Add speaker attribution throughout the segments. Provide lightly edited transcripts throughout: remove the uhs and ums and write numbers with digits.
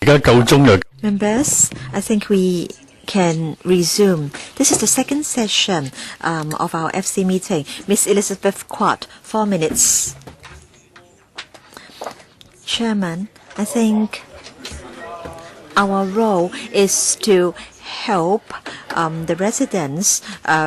Speaker 1: Members, I think we can resume. This is the second session of our FC meeting. Miss Elizabeth Quat, 4 minutes. Chairman, I think our role is to help the residents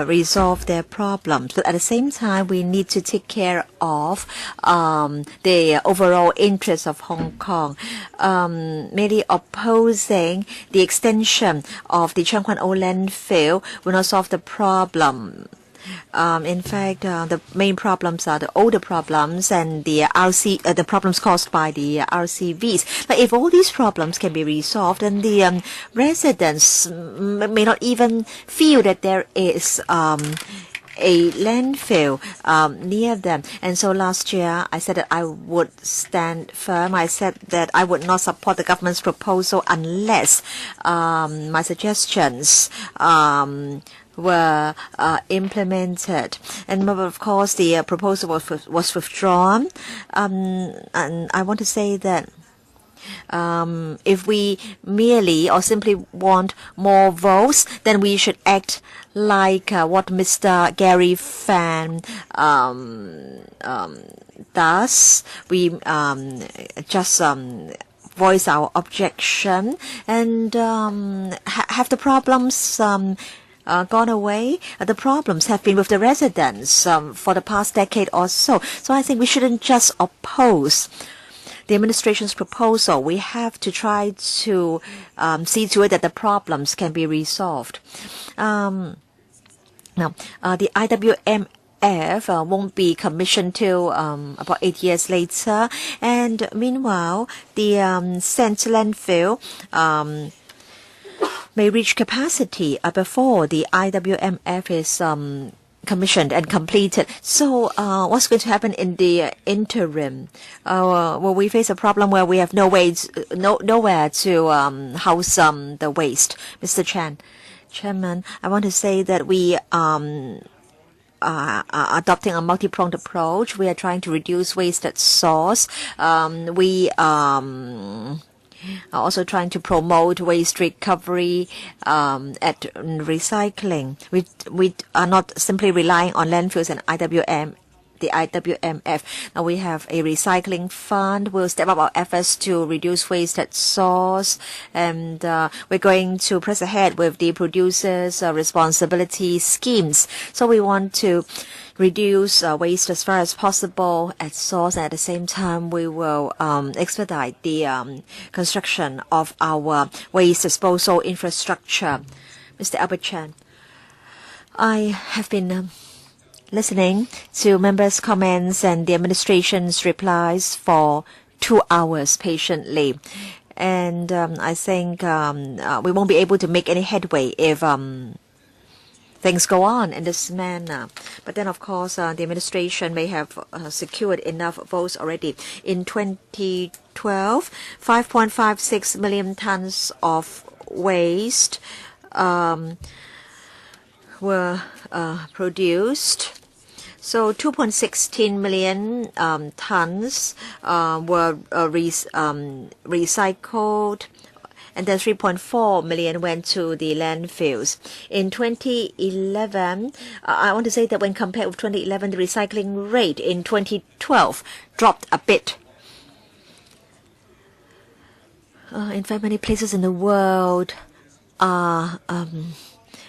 Speaker 1: resolve their problems. But at the same time, we need to take care of the overall interests of Hong Kong. Merely opposing the extension of the Chung Kwan O landfill will not solve the problem. In fact, the main problems are the older problems and the the problems caused by the RCVs. But if all these problems can be resolved, then the residents may not even feel that there is a landfill near them. And so last year, I said that I would stand firm. I said that I would not support the government's proposal unless my suggestions were implemented. And of course, the proposal was withdrawn. And I want to say that if we merely or simply want more votes, then we should act like what Mr. Gary Fan does. We just voice our objection and have the problems gone away. The problems have been with the residents for the past decade or so. So I think we shouldn't just oppose the administration's proposal. We have to try to see to it that the problems can be resolved. Now, the IWMF won't be commissioned till about 8 years later. And meanwhile, the St. Landfill may reach capacity before the IWMF is commissioned and completed. So what's going to happen in the interim? Will we face a problem where we have nowhere to house the waste? Mr. Chairman, I want to say that we are adopting a multi-pronged approach. We are trying to reduce waste at source. We also trying to promote waste recovery at recycling. We are not simply relying on landfills and the IWMF. Now we have a recycling fund. We'll step up our efforts to reduce waste at source, and we're going to press ahead with the producers' responsibility schemes. So we want to reduce waste as far as possible at source, and at the same time we will expedite the construction of our waste disposal infrastructure. Mr. Albert Chan, I have been listening to members' comments and the administration's replies for 2 hours patiently. And I think we won't be able to make any headway if things go on in this manner. But then, of course, the administration may have secured enough votes already. In 2012, 5.56 million tons of waste were produced. So 2.16 million tons were recycled, and then 3.4 million went to the landfills. In 2011, I want to say that when compared with 2011, the recycling rate in 2012 dropped a bit. In fact, many places in the world are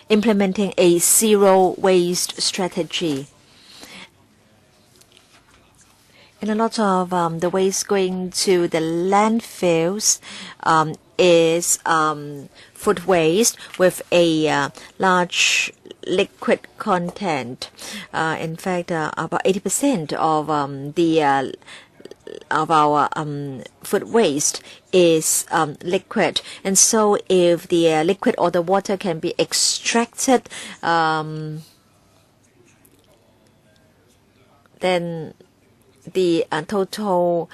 Speaker 1: implementing a zero waste strategy. And a lot of the waste going to the landfills is food waste with a large liquid content. In fact, about 80% of our food waste is liquid, and so if the liquid or the water can be extracted, then the total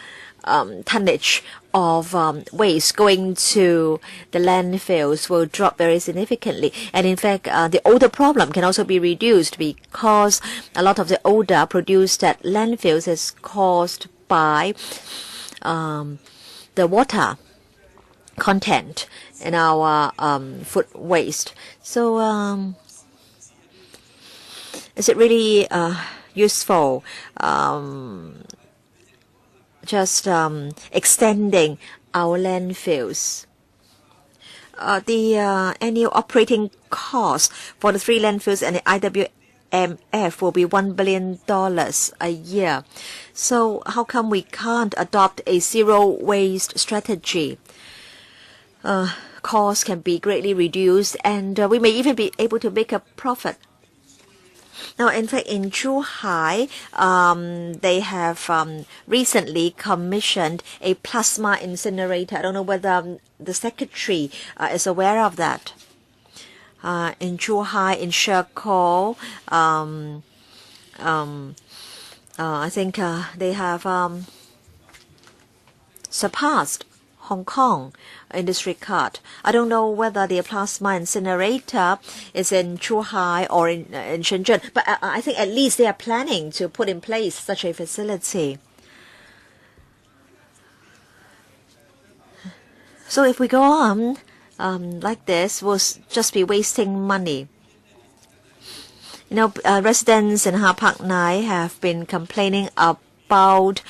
Speaker 1: tonnage of waste going to the landfills will drop very significantly. And in fact, the odor problem can also be reduced because a lot of the odor produced at landfills is caused by the water content in our food waste. So is it really useful just extending our landfills? The annual operating cost for the 3 landfills and the IWMF will be $1 billion a year. So how come we can't adopt a zero waste strategy? Costs can be greatly reduced, and we may even be able to make a profit. Now, in fact, in Zhuhai, they have recently commissioned a plasma incinerator. I don't know whether the secretary is aware of that. In Zhuhai, in Shekou, I think they have surpassed Hong Kong in this regard. I don't know whether the plasma incinerator is in Zhuhai or in Shenzhen, but I think at least they are planning to put in place such a facility. So if we go on like this, we'll just be wasting money. You know, residents in Ha Pak Nai have been complaining about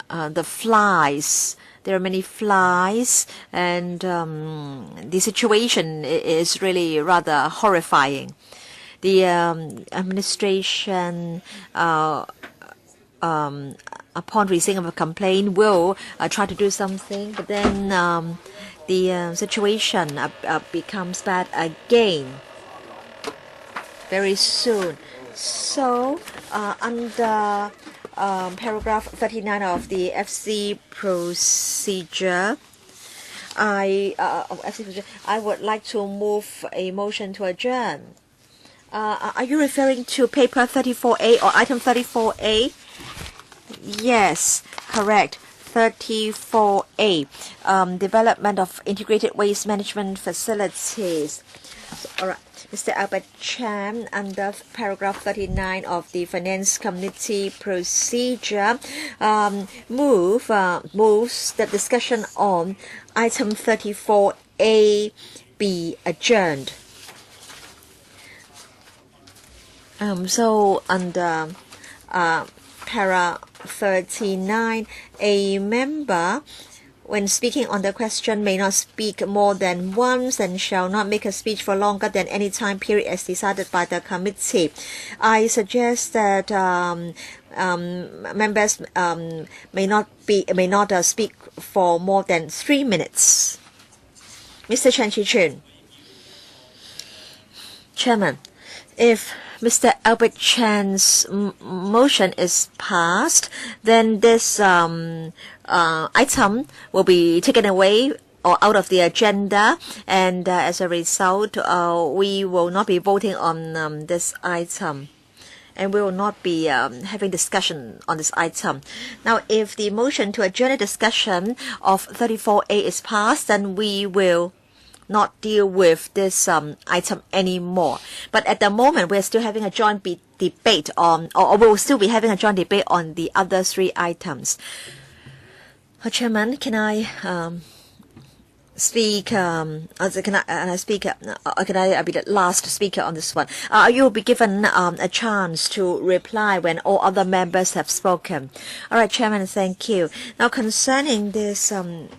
Speaker 1: the flies. There are many flies, and the situation is really rather horrifying. The administration, upon receiving a complaint, will try to do something, but then the situation becomes bad again very soon. So under paragraph 39 of the FC procedure, I would like to move a motion to adjourn. Are you referring to paper 34A or item 34A? Yes, correct. 34A, development of integrated waste management facilities. So, all right. Mr. Albert Chan, under paragraph 39 of the Finance Committee procedure, moves the discussion on item 34A be adjourned. So under para 39, a member, when speaking on the question, may not speak more than once and shall not make a speech for longer than any time period as decided by the committee. I suggest that members may not speak for more than 3 minutes. Mr. Chen Chi-chun. Chairman, if Mr. Albert Chan's motion is passed, then this item will be taken away or out of the agenda, and as a result, we will not be voting on this item, and we will not be having discussion on this item. Now, if the motion to adjourn the discussion of 34A is passed, then we will not deal with this item anymore. But at the moment, we're still having a joint debate on, or we will still be having a joint debate on the other 3 items. Chairman, can I speak? Can I be the last speaker on this one? You will be given a chance to reply when all other members have spoken. All right, Chairman, thank you. Now, concerning this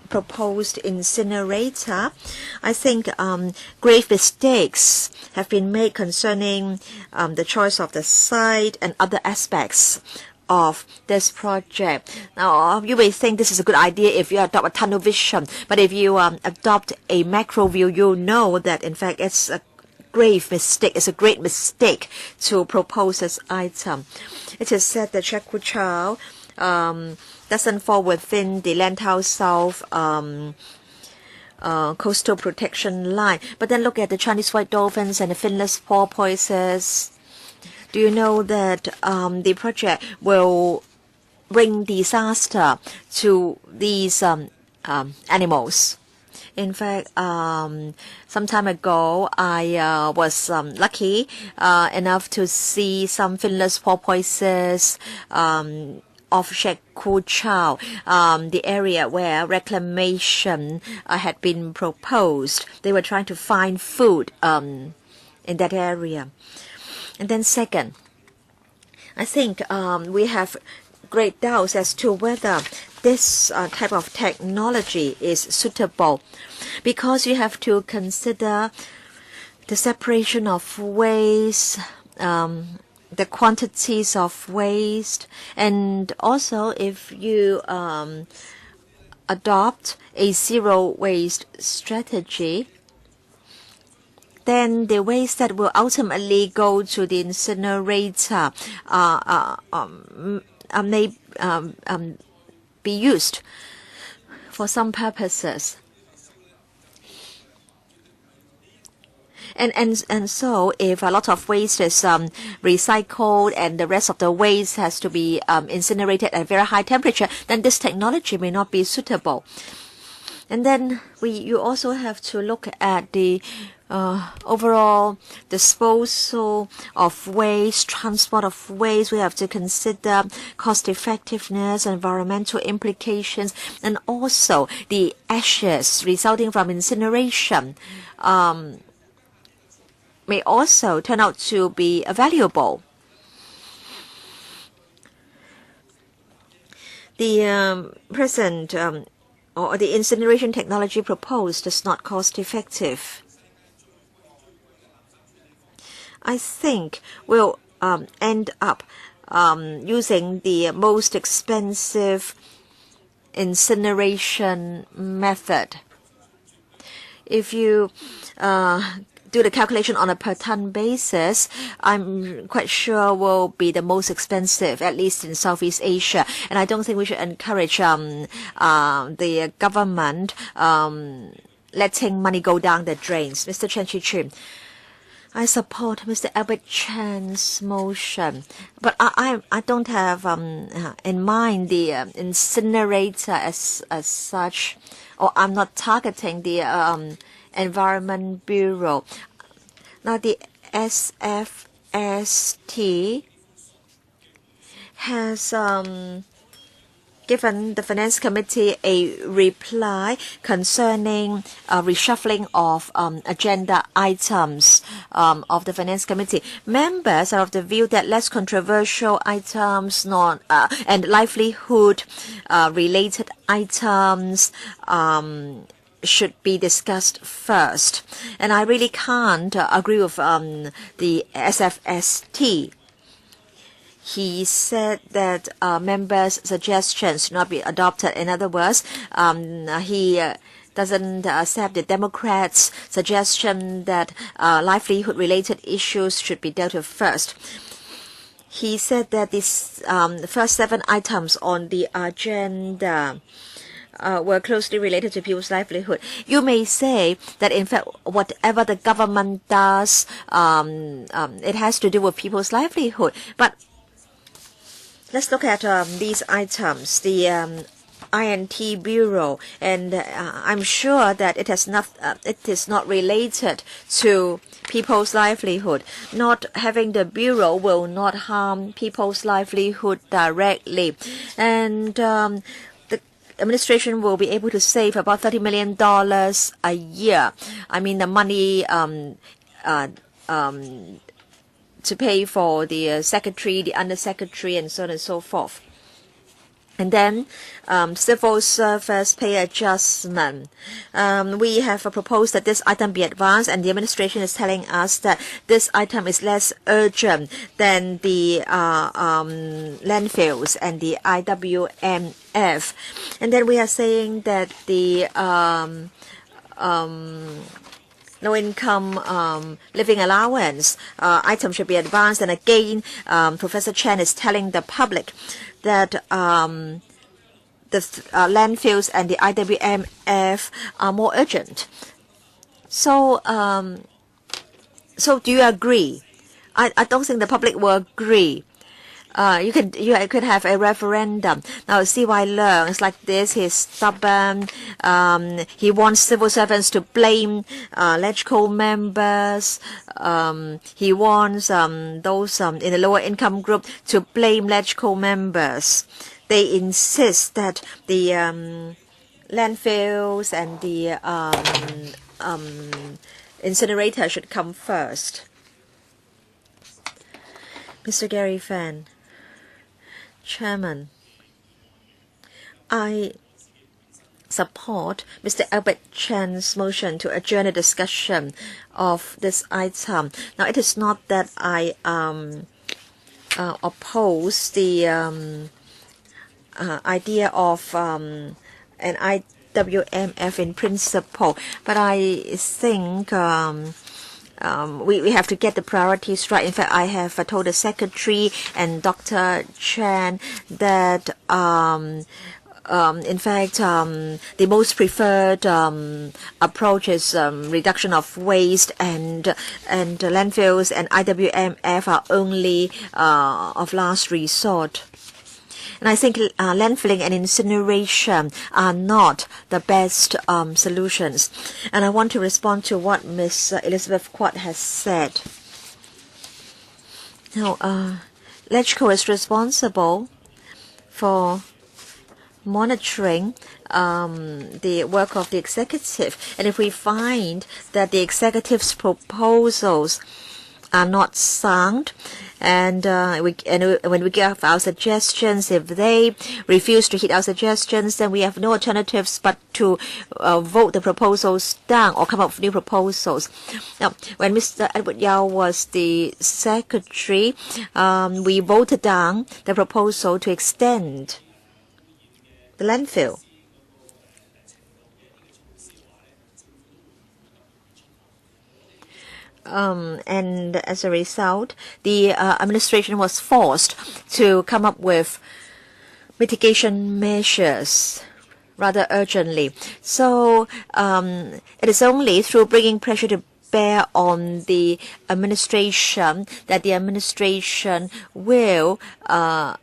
Speaker 1: proposed incinerator, I think grave mistakes have been made concerning the choice of the site and other aspects of this project. Now, you may think this is a good idea if you adopt a tunnel vision, but if you adopt a macro view, you'll know that in fact it's a grave mistake. It's a great mistake to propose this item. It is said that Shekou Chau doesn't fall within the Landfill South coastal protection line. But then look at the Chinese white dolphins and the finless porpoises. Do you know that the project will bring disaster to these animals? In fact, some time ago, I was lucky enough to see some finless porpoises of Sheikh Kuchao, the area where reclamation had been proposed. They were trying to find food in that area. And then second, I think we have great doubts as to whether this type of technology is suitable, because you have to consider the separation of waste, the quantities of waste, and also if you adopt a zero waste strategy, then the waste that will ultimately go to the incinerator may be used for some purposes. And so if a lot of waste is recycled and the rest of the waste has to be incinerated at a very high temperature, then this technology may not be suitable. And then you also have to look at the overall disposal of waste, transport of waste. We have to consider cost effectiveness, environmental implications, and also the ashes resulting from incineration may also turn out to be valuable. The present or the incineration technology proposed is not cost effective. I think we'll end up using the most expensive incineration method. If you do the calculation on a per ton basis, I'm quite sure will be the most expensive, at least in Southeast Asia. And I don't think we should encourage the government letting money go down the drains. Mr. Chen Chi-Chun, I support Mr. Albert Chan's motion, but I don't have in mind the incinerator as such, or I'm not targeting the Environment Bureau. Now the SFST has given the Finance Committee a reply concerning reshuffling of agenda items of the Finance Committee. Members are of the view that less controversial items and livelihood related items should be discussed first. And I really can't agree with the SFST. He said that members' suggestions should not be adopted. In other words, he doesn't accept the Democrats' suggestion that livelihood-related issues should be dealt with first. He said that these first 7 items on the agenda were closely related to people's livelihood. You may say that in fact whatever the government does, it has to do with people's livelihood. But let's look at these items. The INT Bureau, and I'm sure that it is not related to people's livelihood. Not having the Bureau will not harm people's livelihood directly. And administration will be able to save about $30 million a year. I mean, the money to pay for the secretary, the undersecretary, and so on and so forth. And then civil service pay adjustment. We have proposed that this item be advanced, and the administration is telling us that this item is less urgent than the landfills and the IWMF. And then we are saying that the low-income living allowance item should be advanced. And again, Professor Chen is telling the public that the landfills and the IWMF are more urgent. So, so do you agree? I don't think the public will agree. You could have a referendum. Now, C.Y. Leung is like this. He's stubborn. He wants civil servants to blame LegCo members. He wants those in the lower income group to blame LegCo members. they insist that the landfills and the incinerator should come first. Mr. Gary Fan, Chairman, I support Mr. Albert Chan's motion to adjourn the discussion of this item. Now, it is not that I oppose the idea of an IWMF in principle, but I think we have to get the priorities right. In fact, I have told the Secretary and Dr. Chan that in fact, the most preferred approach is reduction of waste, and landfills and IWMF are only of last resort. And I think landfilling and incineration are not the best solutions. And I want to respond to what Ms. Elizabeth Quat has said. Now, LegCo is responsible for monitoring the work of the executive, and if we find that the executive's proposals are not sound, and when we give our suggestions, if they refuse to heed our suggestions, then we have no alternatives but to vote the proposals down or come up with new proposals. Now, when Mr. Edward Yao was the secretary, we voted down the proposal to extend the landfill. And as a result, the administration was forced to come up with mitigation measures rather urgently. So it is only through bringing pressure to bear on the administration that the administration will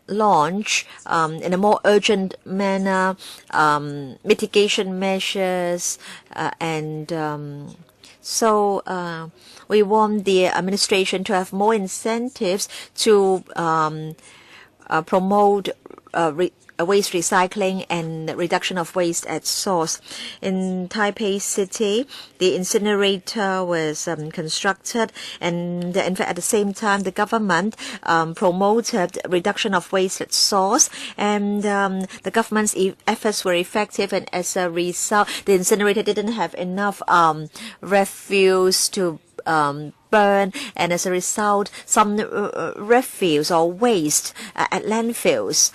Speaker 1: launch in a more urgent manner mitigation measures so we want the administration to have more incentives to promote waste recycling and reduction of waste at source. In Taipei City, the incinerator was constructed, and in fact at the same time the government promoted reduction of waste at source, and the government's efforts were effective, and as a result the incinerator didn't have enough refuse to burn, and as a result some refuse or waste at landfills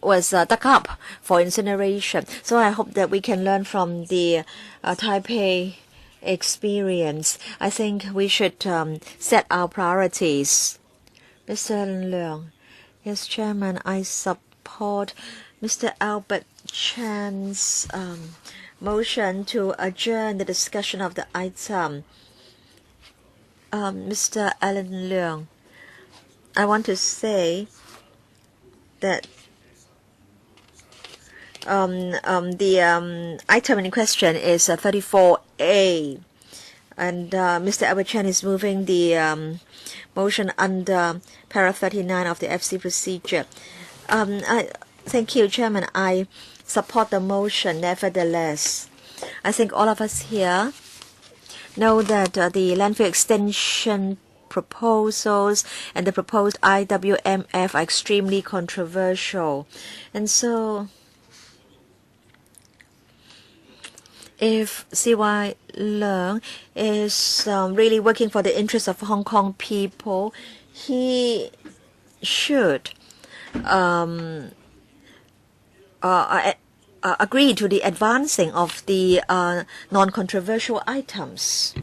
Speaker 1: was dug up for incineration. So I hope that we can learn from the Taipei experience. I think we should set our priorities. Mr. Leung, yes, Chairman, I support Mr. Albert Chan's motion to adjourn the discussion of the item. Mr. Alan Leung, I want to say that the item in question is 34A, and Mr. Albert Chan is moving the motion under paragraph 39 of the FC procedure. Thank you, Chairman. I support the motion. Nevertheless, I think all of us here know that the landfill extension proposals and the proposed IWMF are extremely controversial. And so if C.Y. Leung is really working for the interests of Hong Kong people, he should agree to the advancing of the non-controversial items.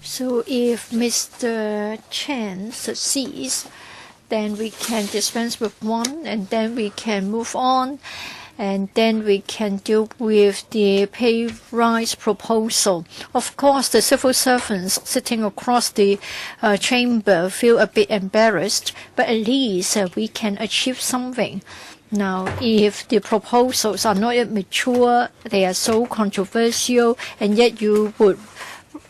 Speaker 2: So if Mr. Chan succeeds, then we can dispense with one, and then we can move on, and then we can deal with the pay rise proposal. Of course, the civil servants sitting across the chamber feel a bit embarrassed, but at least we can achieve something. Now, if the proposals are not yet mature, they are so controversial, and yet you would,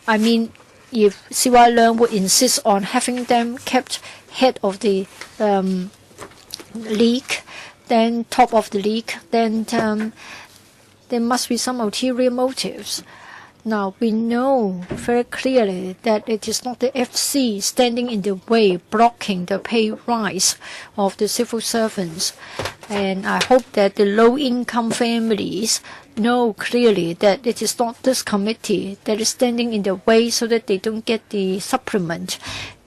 Speaker 2: if C.Y. Leung would insist on having them kept head of the leak, then top of the leak, then there must be some ulterior motives. Now, we know very clearly that it is not the FC standing in the way, blocking the pay rise of the civil servants. And I hope that the low-income families know clearly that it is not this committee that is standing in the way so that they don't get the supplement.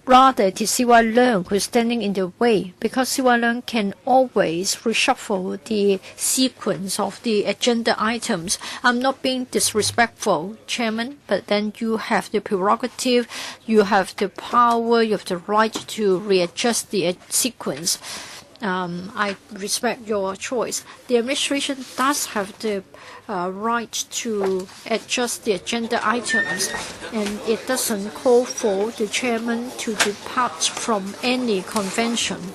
Speaker 2: Rather, it is CY Leung who is standing in the way, because CY Leung can always reshuffle the sequence of the agenda items. I'm not being disrespectful, Chairman, but then you have the prerogative, you have the power, you have the right to readjust the sequence. I respect your choice. The administration does have the right to adjust the agenda items, and it doesn't call for the chairman to depart from any convention,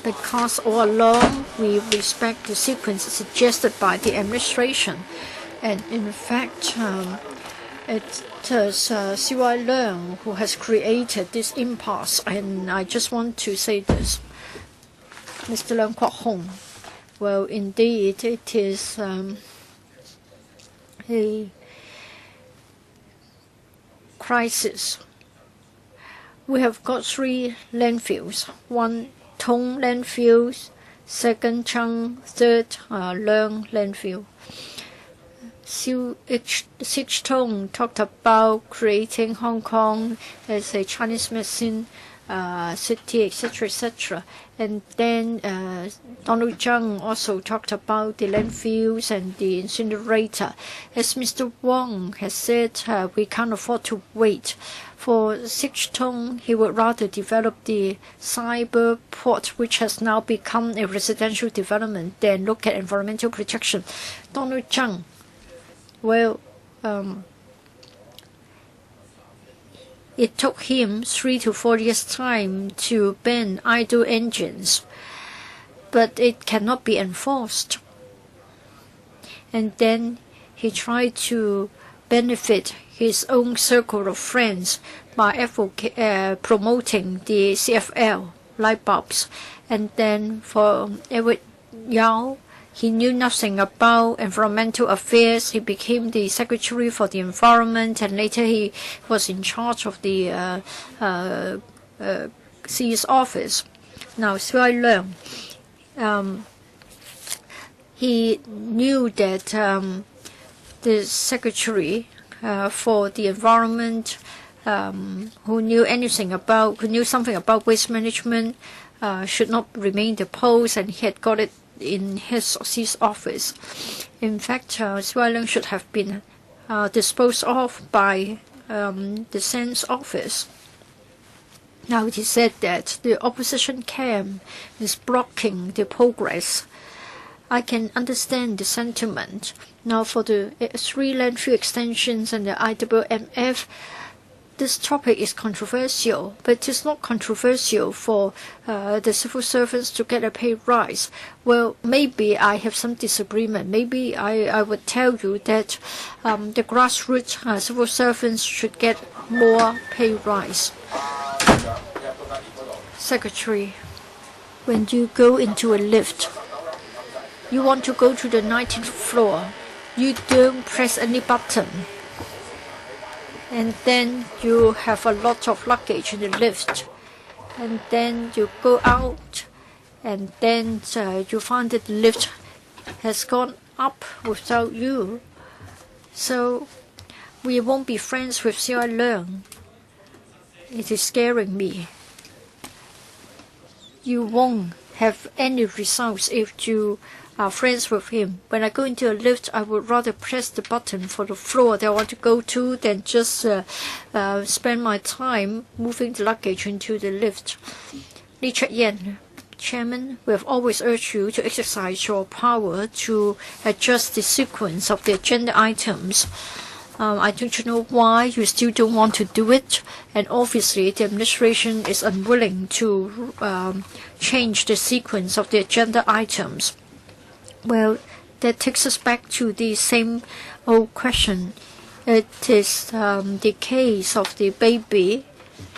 Speaker 2: because all along we respect the sequence suggested by the administration. And in fact, it is CY Leung who has created this impasse, and I just want to say this. Mr. Leung Kwok Hong, well, indeed, it is a crisis. We have got 3 landfills. 1, Tung landfill, 2nd, Chang, 3rd, Leung landfill. Sich Tung talked about creating Hong Kong as a Chinese medicine city, etc., etc. And then Donald Tsang also talked about the landfills and the incinerator. As Mr. Wong has said, we can't afford to wait. For Sich Tung, he would rather develop the cyber port, which has now become a residential development, than look at environmental protection. Donald Tsang, well, it took him 3 to 4 years' time to ban idle engines, but it cannot be enforced. And then he tried to benefit his own circle of friends by promoting the CFL light bulbs. And then for Edward Yao, he knew nothing about environmental affairs. He became the Secretary for the Environment, and later he was in charge of the CE's office. Now, CY Leung, he knew that the Secretary for the Environment, who knew something about waste management, should not remain the post, and he had got it in his office. In fact, CY Leung should have been disposed of by the Sen's office. Now it is said that the opposition camp is blocking the progress. I can understand the sentiment. Now for the 3 landfill extensions and the IWMF, this topic is controversial, but it is not controversial for the civil servants to get a pay rise. Well, maybe I have some disagreement. Maybe I would tell you that the grassroots civil servants should get more pay rise. Secretary, when you go into a lift, you want to go to the 19th floor, you don't press any button. And then you have a lot of luggage in the lift, and then you go out, and then you find that the lift has gone up without you. So we won't be friends with CY Leung. It is scaring me. You won't have any results if you are friends with him. When I go into a lift, I would rather press the button for the floor that I want to go to than just spend my time moving the luggage into the lift. Lee Chek-yen, Chairman, we have always urged you to exercise your power to adjust the sequence of the agenda items. I don't know why you still don't want to do it, and obviously the administration is unwilling to change the sequence of the agenda items. Well, that takes us back to the same old question. It is the case of the baby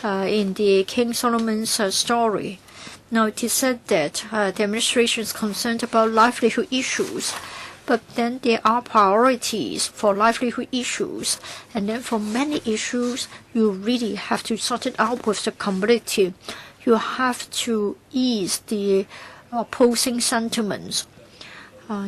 Speaker 2: in the King Solomon's story. Now, it is said that the administration is concerned about livelihood issues, but then there are priorities for livelihood issues, and then for many issues, you really have to sort it out with the community. You have to ease the opposing sentiments.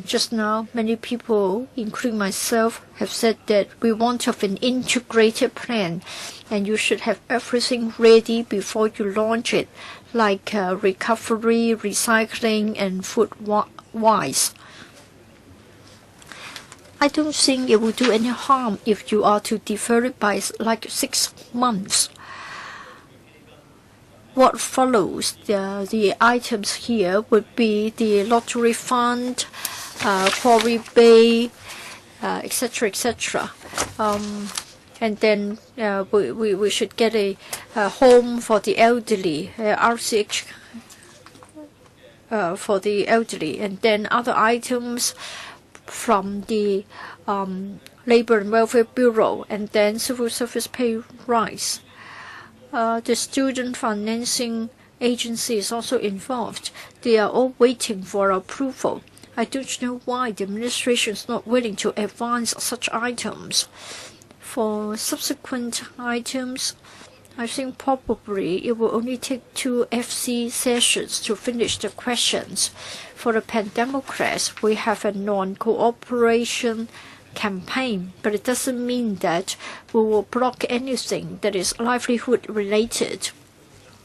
Speaker 2: Just now, many people, including myself, have said that we want to have an integrated plan, and you should have everything ready before you launch it, like recovery, recycling, and food-wise. I don't think it will do any harm if you are to defer it by like 6 months. What follows the items here would be the lottery fund, quarry bay, etc., etc. And then we should get a home for the elderly, RCH for the elderly, and then other items from the Labor and Welfare Bureau, and then civil service pay rise. The student financing agency is also involved. They are all waiting for approval. I don't know why the administration is not willing to advance such items. For subsequent items, I think probably it will only take 2 FC sessions to finish the questions. For the Pan-Democrats, we have a non-cooperation campaign, but it doesn't mean that we will block anything that is livelihood related.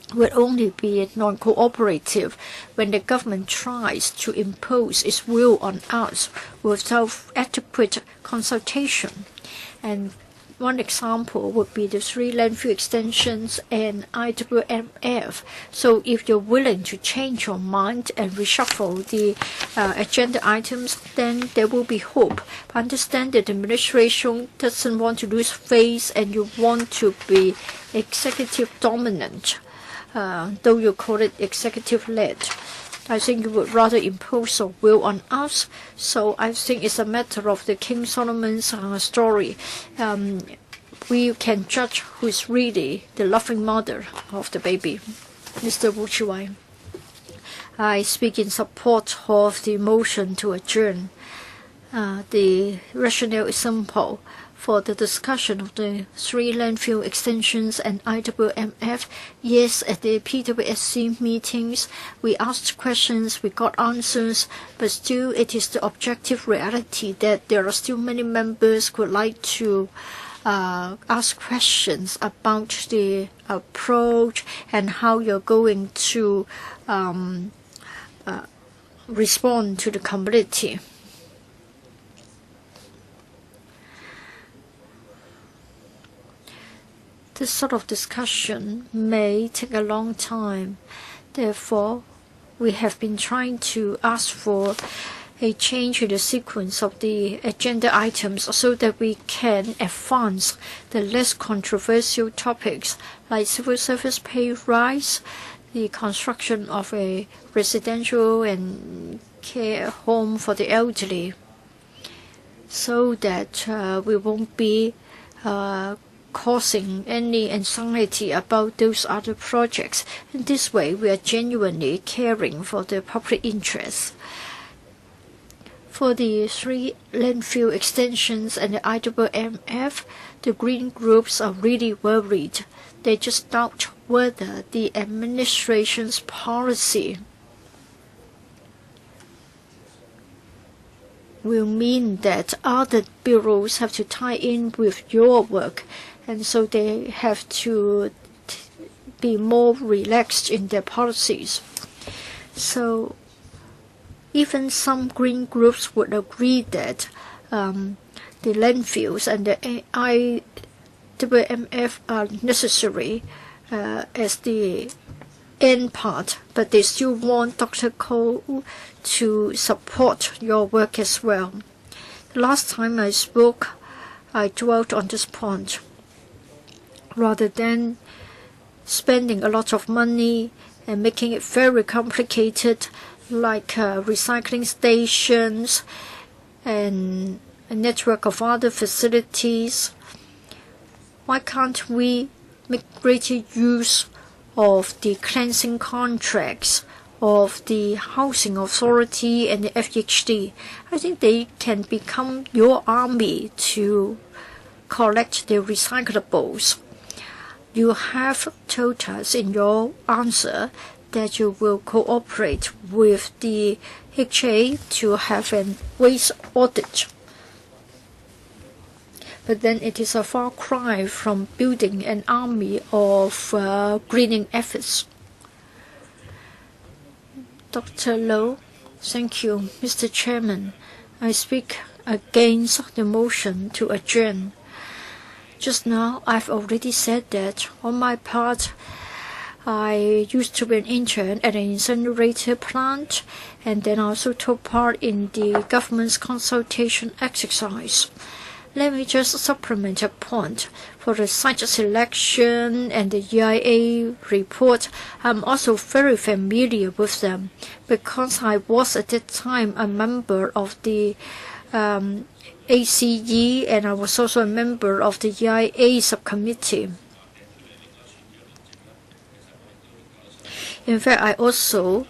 Speaker 2: It will only be non-cooperative when the government tries to impose its will on us without adequate consultation. And one example would be the 3 landfill extensions and IWMF. So if you're willing to change your mind and reshuffle the agenda items, then there will be hope. I understand that the administration doesn't want to lose face and you want to be executive dominant, though you call it executive led. I think you would rather impose a will on us. So I think it's a matter of the King Solomon's story. We can judge who is really the loving mother of the baby. Mr. Wu Chiwai. I speak in support of the motion to adjourn. The rationale is simple. For the discussion of the 3 landfill extensions and IWMF, yes, at the PWSC meetings, we asked questions, we got answers, but still it is the objective reality that there are still many members who would like to ask questions about the approach and how you're going to respond to the community. This sort of discussion may take a long time. Therefore, we have been trying to ask for a change in the sequence of the agenda items so that we can advance the less controversial topics like civil service pay rise, the construction of a residential and care home for the elderly, so that we won't be causing any anxiety about those other projects. In this way, we are genuinely caring for the public interest. For the 3 landfill extensions and the IWMF, the green groups are really worried. They just doubt whether the administration's policy will mean that other bureaus have to tie in with your work, and so they have to be more relaxed in their policies. So even some green groups would agree that the landfills and the IWMF are necessary as the end part, but they still want Dr. Cole to support your work as well. The last time I spoke, I dwelt on this point. Rather than spending a lot of money and making it very complicated, like recycling stations and a network of other facilities, why can't we make greater use of the cleansing contracts of the Housing Authority and the FHD. I think they can become your army to collect the recyclables. You have told us in your answer that you will cooperate with the HA to have a waste audit. But then it is a far cry from building an army of greening efforts. Dr. Low, thank you. Mr. Chairman, I speak against the motion to adjourn. Just now, I've already said that on my part, I used to be an intern at an incinerator plant, and then I also took part in the government's consultation exercise. Let me just supplement a point. For the site selection and the EIA report, I'm also very familiar with them because I was at that time a member of the ACE, and I was also a member of the EIA subcommittee. In fact, I also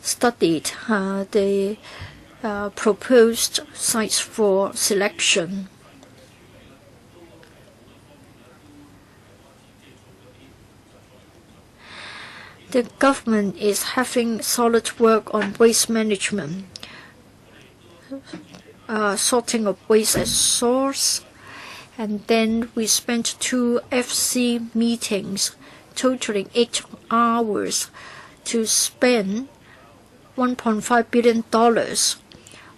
Speaker 2: studied the proposed sites for selection. The government is having solid work on waste management, sorting of waste at source, and then we spent 2 FC meetings totaling 8 hours to spend $1.5 billion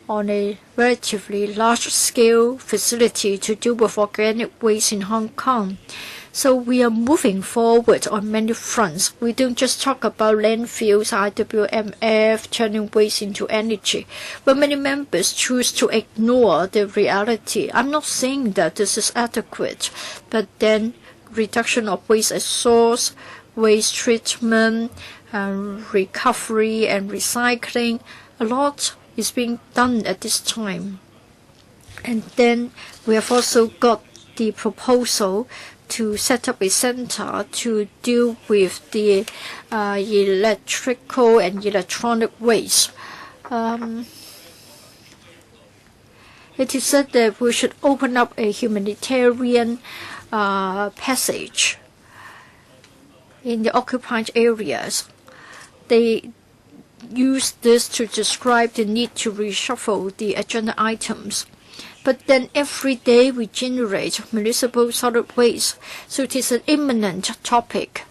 Speaker 2: on a relatively large-scale facility to deal with organic waste in Hong Kong. So we are moving forward on many fronts. We don't just talk about landfills, IWMF, turning waste into energy. But many members choose to ignore the reality. I'm not saying that this is adequate, but then reduction of waste at source, waste treatment, recovery and recycling, a lot is being done at this time. And then we have also got the proposal to set up a center to deal with the electrical and electronic waste. It is said that we should open up a humanitarian passage in the occupied areas. They use this to describe the need to reshuffle the agenda items. But then every day we generate municipal solid waste, so it is an imminent topic.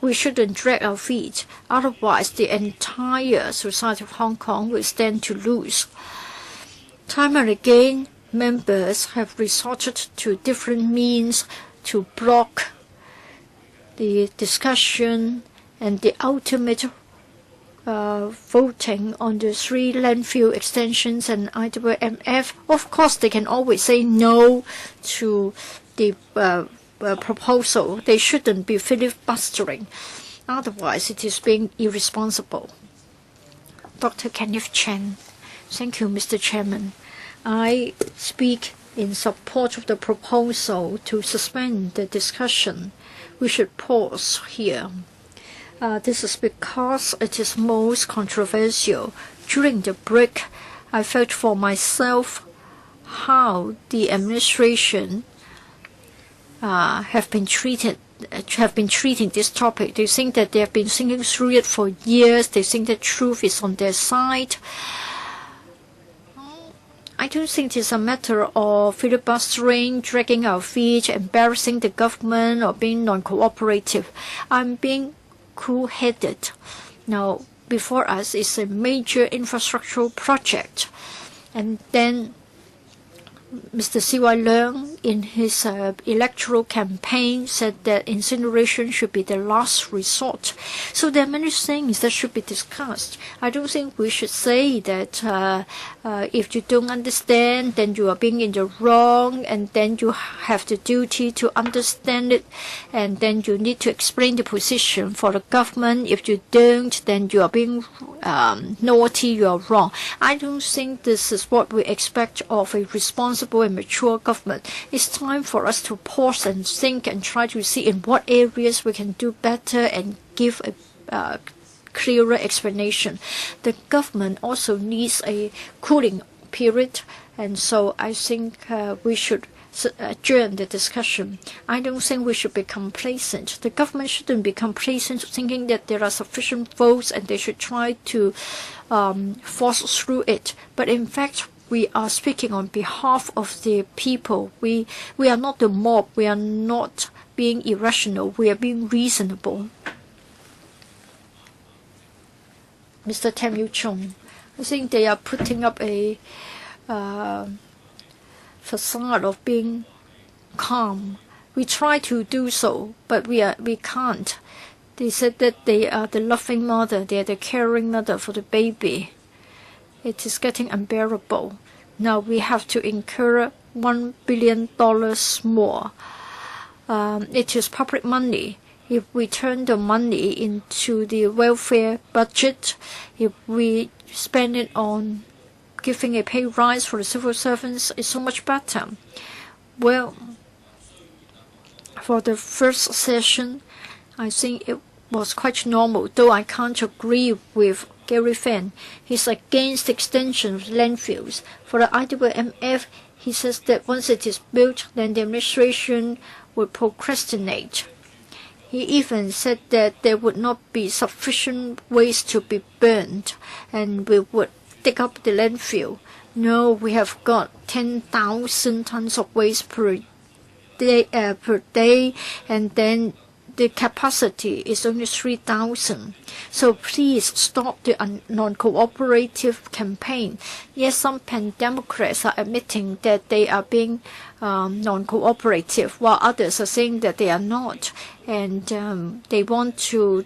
Speaker 2: We shouldn't drag our feet, otherwise the entire society of Hong Kong will stand to lose. Time and again, members have resorted to different means to block the discussion and the ultimate voting on the 3 landfill extensions and IWMF. Of course, they can always say no to the proposal. They shouldn't be filibustering. Otherwise, it is being irresponsible. Dr. Kenneth Chen. Thank you, Mr. Chairman. I speak in support of the proposal to suspend the discussion. We should pause here. This is because it is most controversial. During the break, I felt for myself how the administration have been treating this topic. They think that they have been thinking through it for years. They think the truth is on their side. I don't think it's a matter of filibustering, dragging our feet, embarrassing the government, or being non-cooperative. I'm being cool-headed. Now, before us is a major infrastructural project. And then Mr. C.Y. Leung, in his electoral campaign, said that incineration should be the last resort. So there are many things that should be discussed. I don't think we should say that if you don't understand, then you are being in the wrong, and then you have the duty to understand it, and then you need to explain the position for the government. If you don't, then you are being naughty, you are wrong. I don't think this is what we expect of a responsible and mature government. It's time for us to pause and think and try to see in what areas we can do better and give a clearer explanation. The government also needs a cooling period, and so I think we should adjourn the discussion. I don't think we should be complacent. The government shouldn't be complacent thinking that there are sufficient votes and they should try to force through it. But in fact, we are speaking on behalf of the people. We are not the mob. We are not being irrational. We are being reasonable. Mr. Tam Yu Chung, I think they are putting up a facade of being calm. We try to do so, but we can't. They said that they are the loving mother, they are the caring mother for the baby. It is getting unbearable. Now we have to incur $1 billion more. It is public money. If we turn the money into the welfare budget, if we spend it on giving a pay rise for the civil servants, it's so much better. Well, for the first session, I think it was quite normal, though I can't agree with Gary Fan. He's against the extension of landfills. For the IWMF, he says that once it is built, then the administration will procrastinate. He even said that there would not be sufficient waste to be burned, and we would dig up the landfill. No, we have got 10,000 tons of waste per day, and then the capacity is only 3,000. So please stop the non-cooperative campaign. Yes, some Pan-Democrats are admitting that they are being non-cooperative, while others are saying that they are not, and they want to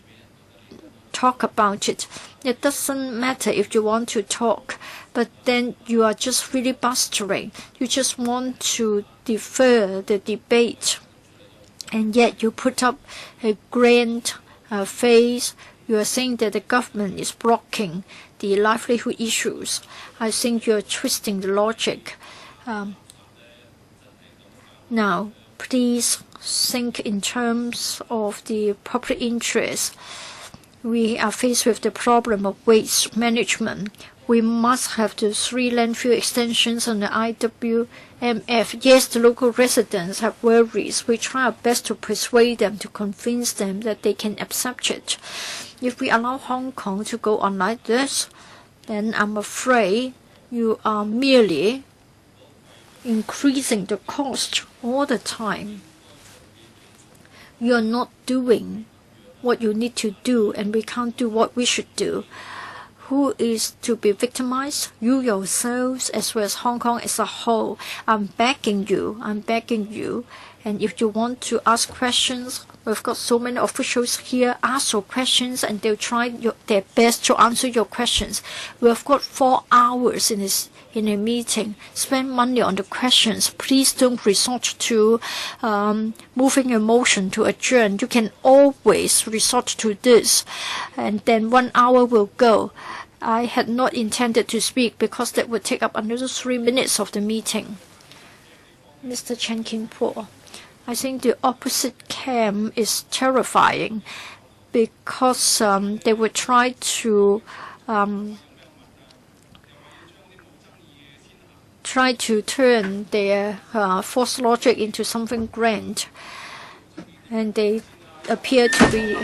Speaker 2: talk about it. It doesn't matter if you want to talk, but then you are just filibustering. You just want to defer the debate, and yet you put up a grand face. You are saying that the government is blocking the livelihood issues. I think you are twisting the logic. Now, please think in terms of the public interest. We are faced with the problem of waste management. We must have the 3 landfill extensions on the IWMF. Yes, the local residents have worries. We try our best to persuade them, to convince them that they can accept it. If we allow Hong Kong to go on like this, then I'm afraid you are merely increasing the cost all the time. You are not doing what you need to do, and we can't do what we should do. Who is to be victimized? You yourselves, as well as Hong Kong as a whole. I'm begging you, and if you want to ask questions, we've got so many officials here. Ask your questions, and they'll try their best to answer your questions. We've got 4 hours in a meeting. Spend money on the questions. Please don't resort to moving a motion to adjourn. You can always resort to this, and then 1 hour will go. I had not intended to speak because that would take up another 3 minutes of the meeting. Mr. Chen Kin-po, I think the opposite camp is terrifying because they would try to turn their false logic into something grand, and they appear to be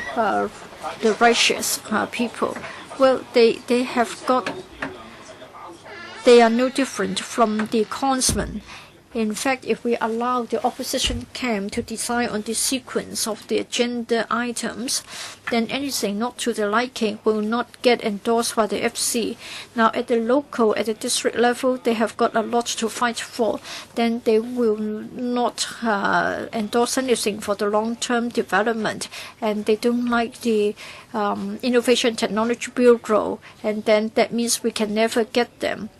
Speaker 2: the righteous people. Well, they are no different from the consmen. In fact, if we allow the opposition camp to decide on the sequence of the agenda items, then anything not to their liking will not get endorsed by the FC. Now, at the district level, they have got a lot to fight for. Then they will not endorse anything for the long-term development, and they don't like the Innovation Technology Bureau, and then that means we can never get them.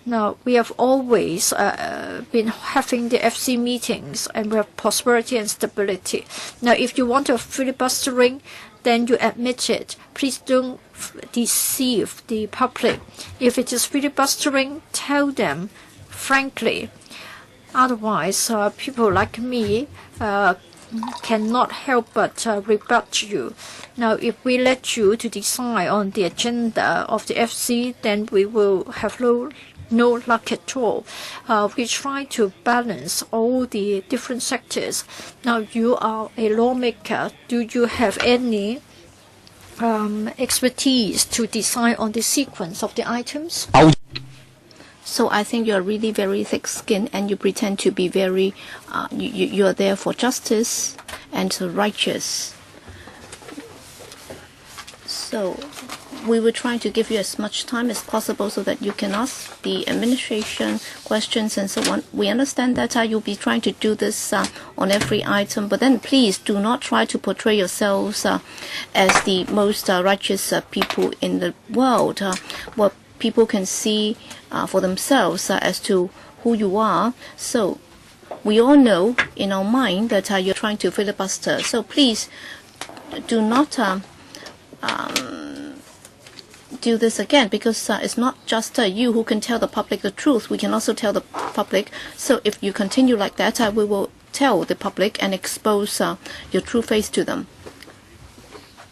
Speaker 2: Now, we have always been having the FC meetings, and we have prosperity and stability. Now, if you want a filibustering, then you admit it. Please don't deceive the public. If it is filibustering, tell them frankly. Otherwise, people like me cannot help but rebut you. Now, if we let you to decide on the agenda of the FC, then we will have no luck at all. We try to balance all the different sectors. Now, you are a lawmaker. Do you have any expertise to decide on the sequence of the items?
Speaker 3: So I think you're really very thick-skinned, and you pretend to be very, you're there for justice and righteous. So we will try to give you as much time as possible so that you can ask the administration questions and so on. We understand that you'll be trying to do this on every item, but then please do not try to portray yourselves as the most righteous people in the world. What people can see for themselves as to who you are. So we all know in our mind that you're trying to filibuster. So please do not do this again, because it's not just you who can tell the public the truth. We can also tell the public. So if you continue like that, we will tell the public and expose your true face to them.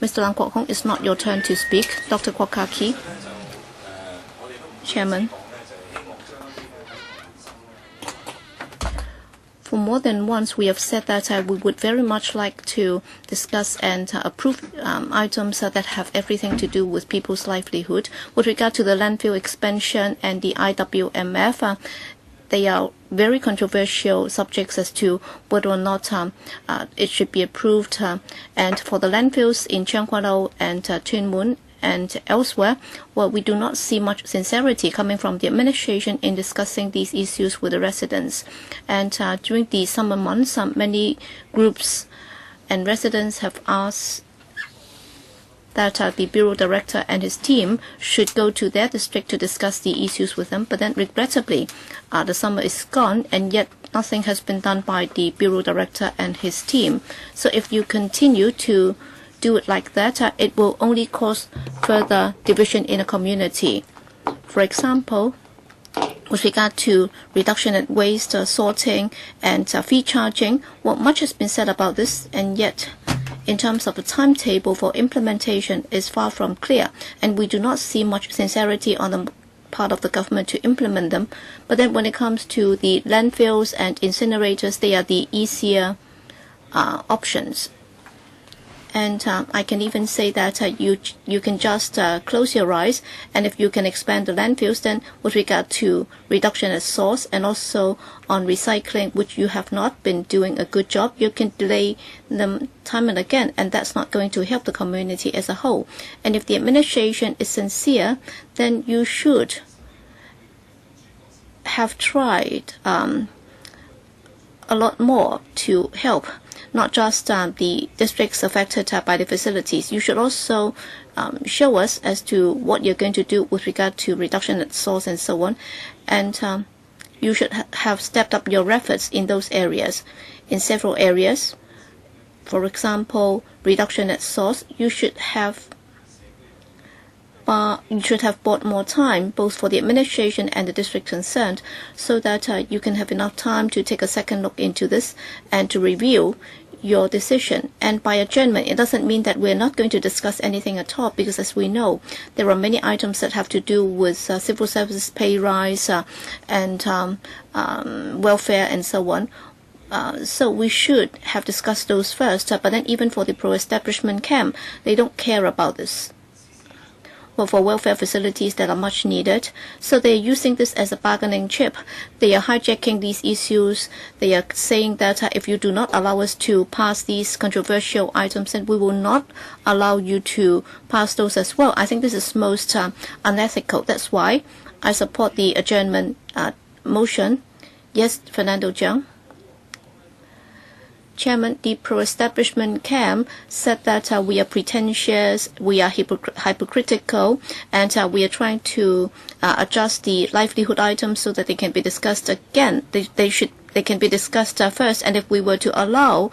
Speaker 3: Mr. Lam Kwok Hong, it's not your turn to speak. Dr. Kwok Kaki. Chairman, for more than once we have said that we would very much like to discuss and approve items that have everything to do with people's livelihood. With regard to the landfill expansion and the IWMF, they are very controversial subjects as to whether or not it should be approved. And for the landfills in Cheung Kwan O and Tuen Mun and elsewhere, well, we do not see much sincerity coming from the administration in discussing these issues with the residents. And during the summer months, many groups and residents have asked that the Bureau Director and his team should go to their district to discuss the issues with them. But then, regrettably, the summer is gone, and yet nothing has been done by the Bureau Director and his team. So if you continue to do it like that, it will only cause further division in a community. For example, with regard to reduction in waste, sorting, and fee charging, well, much has been said about this, and yet in terms of the timetable for implementation is far from clear, and we do not see much sincerity on the part of the government to implement them. But then when it comes to the landfills and incinerators, they are the easier options. And I can even say that you can just close your eyes, and if you can expand the landfills, then with regard to reduction at source and also on recycling, which you have not been doing a good job, you can delay them time and again, and that's not going to help the community as a whole. And if the administration is sincere, then you should have tried a lot more to help not just the districts affected by the facilities. You should also show us as to what you're going to do with regard to reduction at source and so on. And you should have stepped up your efforts in those areas. In several areas, for example, reduction at source, you should have bought more time, both for the administration and the district concerned, so that you can have enough time to take a second look into this and to review your decision. And by adjournment, it doesn't mean that we're not going to discuss anything at all, because as we know, there are many items that have to do with civil services pay rise and welfare and so on. So we should have discussed those first. But then even for the pro-establishment camp, they don't care about this. Well, for welfare facilities that are much needed. So they're using this as a bargaining chip. They are hijacking these issues. They are saying that if you do not allow us to pass these controversial items, then we will not allow you to pass those as well. I think this is most unethical. That's why I support the adjournment motion. Yes, Fernando Jiang. Chairman, the pro-establishment camp said that we are pretentious, we are hypocritical, and we are trying to adjust the livelihood items so that they can be discussed again. They can be discussed first. And if we were to allow,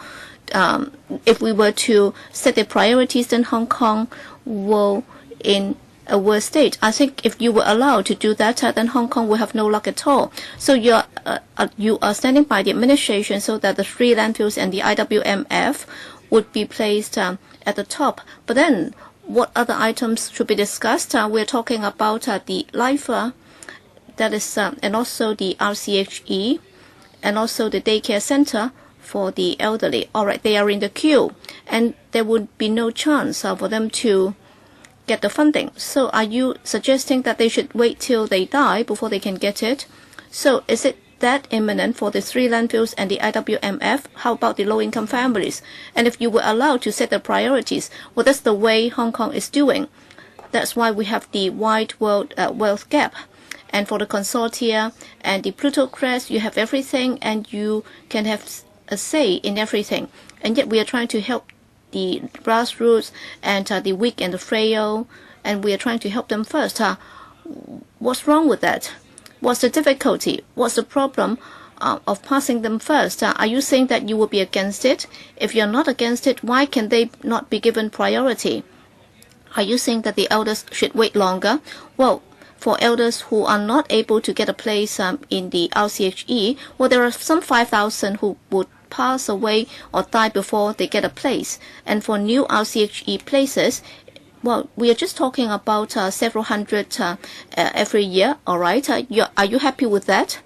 Speaker 3: if we were to set the priorities, then Hong Kong will, in a worse state. I think if you were allowed to do that, then Hong Kong will have no luck at all. So you are standing by the administration so that the 3 landfills and the IWMF would be placed at the top. But then, what other items should be discussed? We're talking about the LIFA, that is, and also the RCHE, and also the daycare center for the elderly. All right, they are in the queue, and there would be no chance for them to get the funding. So are you suggesting that they should wait till they die before they can get it? So is it that imminent for the 3 landfills and the IWMF? How about the low-income families? And if you were allowed to set the priorities, well, that's the way Hong Kong is doing. That's why we have the wide wealth gap. And for the consortia and the plutocrats, you have everything and you can have a say in everything. And yet we are trying to help the grassroots and the weak and the frail, and we are trying to help them first. What's wrong with that? What's the difficulty? What's the problem of passing them first? Are you saying that you will be against it? If you're not against it, why can they not be given priority? Are you saying that the elders should wait longer? Well, for elders who are not able to get a place in the RCHE, well, there are some 5,000 who would pass away or die before they get a place. And for new RCHE places, well, we are just talking about several hundred every year, all right? Are you happy with that?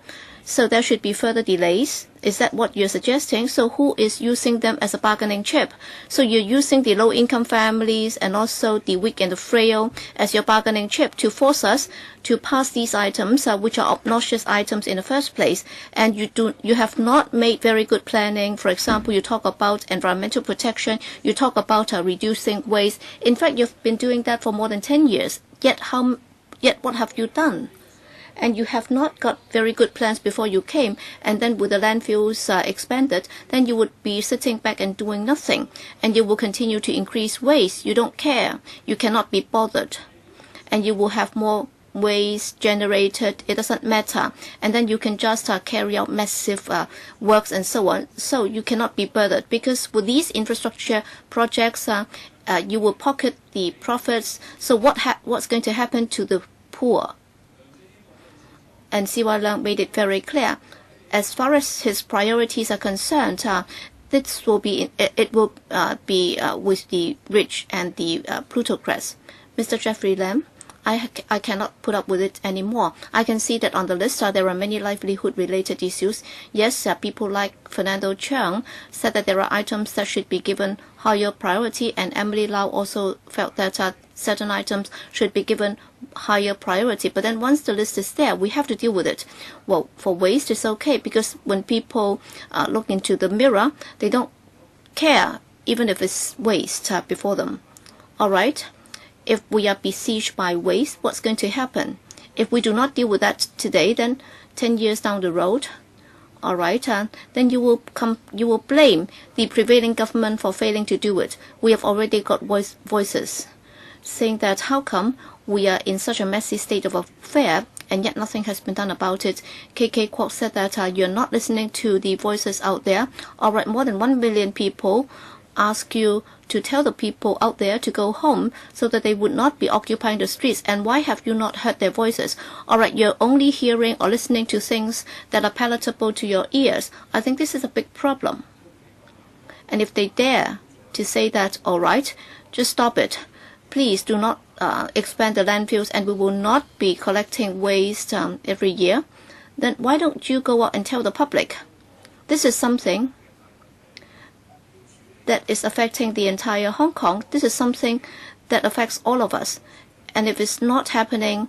Speaker 3: So there should be further delays. Is that what you're suggesting? So who is using them as a bargaining chip? So you're using the low-income families and also the weak and the frail as your bargaining chip to force us to pass these items, which are obnoxious items in the first place. And you have not made very good planning. For example, you talk about environmental protection. You talk about reducing waste. In fact, you've been doing that for more than 10 years. Yet what have you done? And you have not got very good plans before you came, and then with the landfills expanded, then you would be sitting back and doing nothing, and you will continue to increase waste. You don't care. You cannot be bothered, and you will have more waste generated. It doesn't matter, and then you can just carry out massive works and so on. So you cannot be bothered, because with these infrastructure projects, you will pocket the profits. So what's going to happen to the poor? And C.Y. Leung made it very clear. As far as his priorities are concerned, this will be with the rich and the plutocrats. Mr. Jeffrey Lam, I cannot put up with it anymore. I can see that on the list there are many livelihood-related issues. Yes, people like Fernando Cheung said that there are items that should be given higher priority, and Emily Lau also felt that certain items should be given higher priority. But then once the list is there, we have to deal with it. Well, for waste, it's okay, because when people look into the mirror, they don't care, even if it's waste before them. All right? If we are besieged by waste, what's going to happen? If we do not deal with that today, then 10 years down the road, all right, then you will blame the prevailing government for failing to do it. We have already got voices saying that how come we are in such a messy state of affair and yet nothing has been done about it. KK Kwok said that you're not listening to the voices out there. All right, more than 1 million people ask you to tell the people out there to go home so that they would not be occupying the streets. And why have you not heard their voices? All right, you're only hearing or listening to things that are palatable to your ears. I think this is a big problem. And if they dare to say that, all right, just stop it. Please do not expand the landfills, and we will not be collecting waste every year. Then why don't you go out and tell the public? This is something that is affecting the entire Hong Kong. This is something that affects all of us. And if it's not happening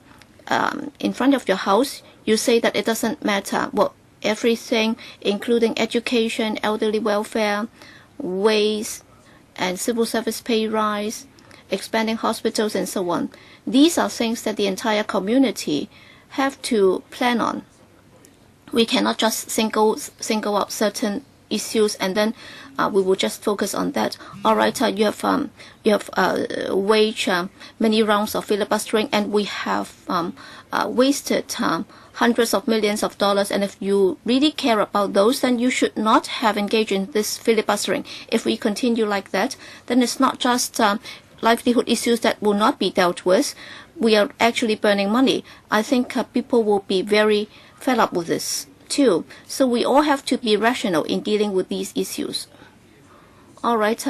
Speaker 3: in front of your house, you say that it doesn't matter. Well, everything, including education, elderly welfare, waste, and civil service pay rise, expanding hospitals, and so on. These are things that the entire community have to plan on. We cannot just single out certain issues and then we will just focus on that. All right, you have waged many rounds of filibustering, and we have wasted hundreds of millions of dollars. And if you really care about those, then you should not have engaged in this filibustering. If we continue like that, then it's not just livelihood issues that will not be dealt with, we are actually burning money. I think people will be very fed up with this too. So we all have to be rational in dealing with these issues. All right.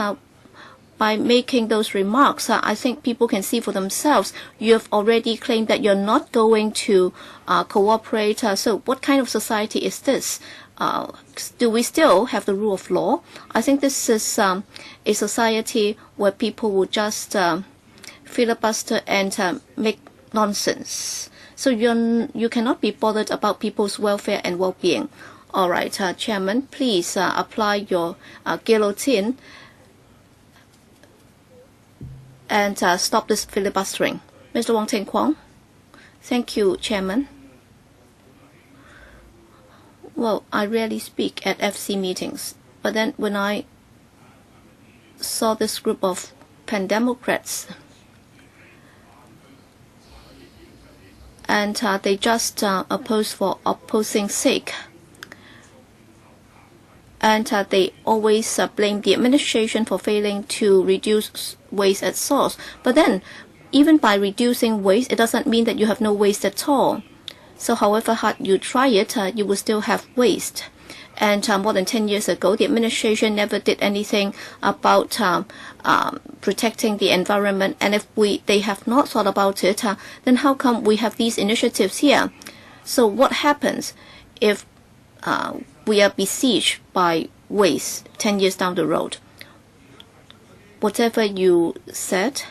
Speaker 3: By making those remarks, I think people can see for themselves. You have already claimed that you're not going to cooperate. So what kind of society is this? Do we still have the rule of law? I think this is a society where people will just filibuster and make nonsense. So you cannot be bothered about people's welfare and well-being. All right, Chairman, please apply your guillotine and stop this filibustering. Mr. Wong Ting Kwong. Thank you, Chairman. Well, I rarely speak at FC meetings, but then when I saw this group of pan-democrats and they just oppose for opposing sake, and they always blame the administration for failing to reduce waste at source. But then, even by reducing waste, it doesn't mean that you have no waste at all. So however hard you try it, you will still have waste. And more than 10 years ago, the administration never did anything about protecting the environment. And if they have not thought about it, then how come we have these initiatives here? So what happens if we are besieged by waste 10 years down the road? Whatever you said,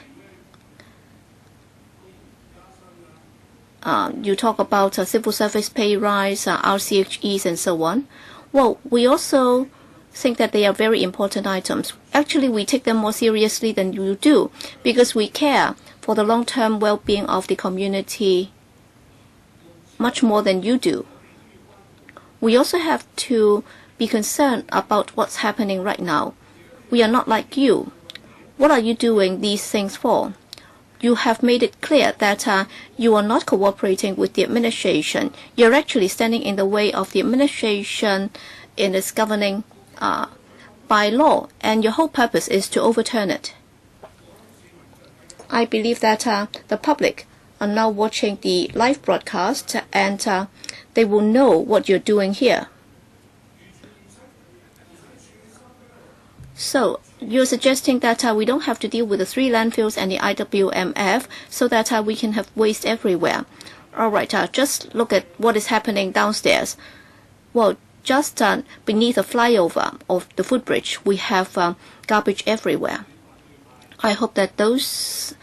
Speaker 3: you talk about civil service pay rise, RCHEs, and so on. Well, we also think that they are very important items. Actually, we take them more seriously than you do because we care for the long-term well-being of the community much more than you do. We also have to be concerned about what's happening right now. We are not like you. What are you doing these things for? You have made it clear that you are not cooperating with the administration. You're actually standing in the way of the administration in its governing by law, and your whole purpose is to overturn it. I believe that the public are now watching the live broadcast, and they will know what you're doing here. So you're suggesting that we don't have to deal with the 3 landfills and the IWMF so that we can have waste everywhere. All right, just look at what is happening downstairs. Well, just beneath the flyover of the footbridge, we have garbage everywhere. I hope that those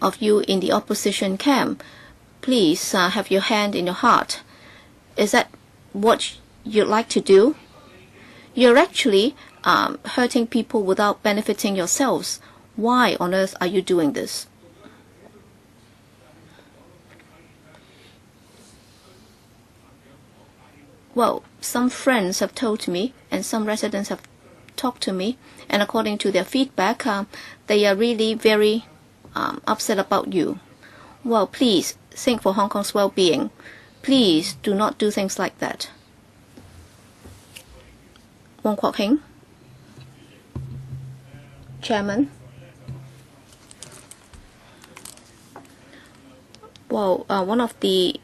Speaker 3: of you in the opposition camp, please have your hand in your heart. Is that what you'd like to do? You're actually hurting people without benefiting yourselves. Why on earth are you doing this? Well, some friends have told me and some residents have talked to me, and according to their feedback, they are really very upset about you. Well, please think for Hong Kong's well-being. Please do not do things like that. Wong Kwok Hing, Chairman. Well, one of the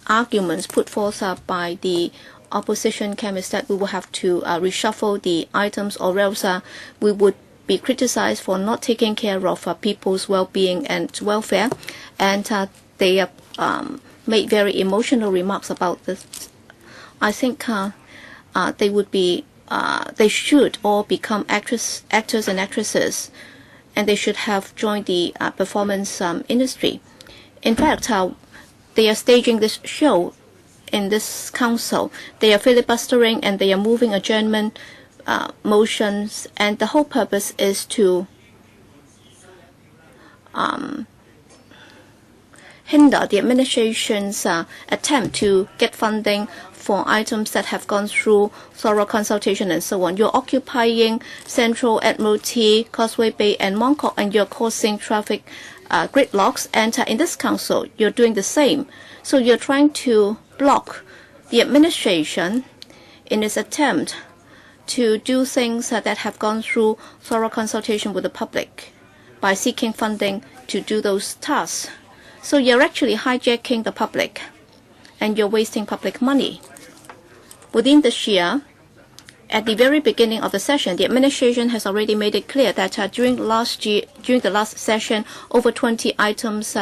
Speaker 3: arguments put forth by the opposition camp is that we will have to reshuffle the items, or else we would be criticized for not taking care of people's well-being and welfare. And they made very emotional remarks about this. I think they would be. They should all become actors and actresses, and they should have joined the performance industry. In fact, they are staging this show in this council. They are filibustering and they are moving adjournment motions, and the whole purpose is to hinder the administration's attempt to get funding for items that have gone through thorough consultation and so on. You're occupying Central, Admiralty, Causeway Bay, and Mong Kok, and you're causing traffic gridlocks. And in this council, you're doing the same. So you're trying to block the administration in its attempt to do things that have gone through thorough consultation with the public by seeking funding to do those tasks. So you're actually hijacking the public, and you're wasting public money. Within this year, at the very beginning of the session, the administration has already made it clear that during the last session, over 20 items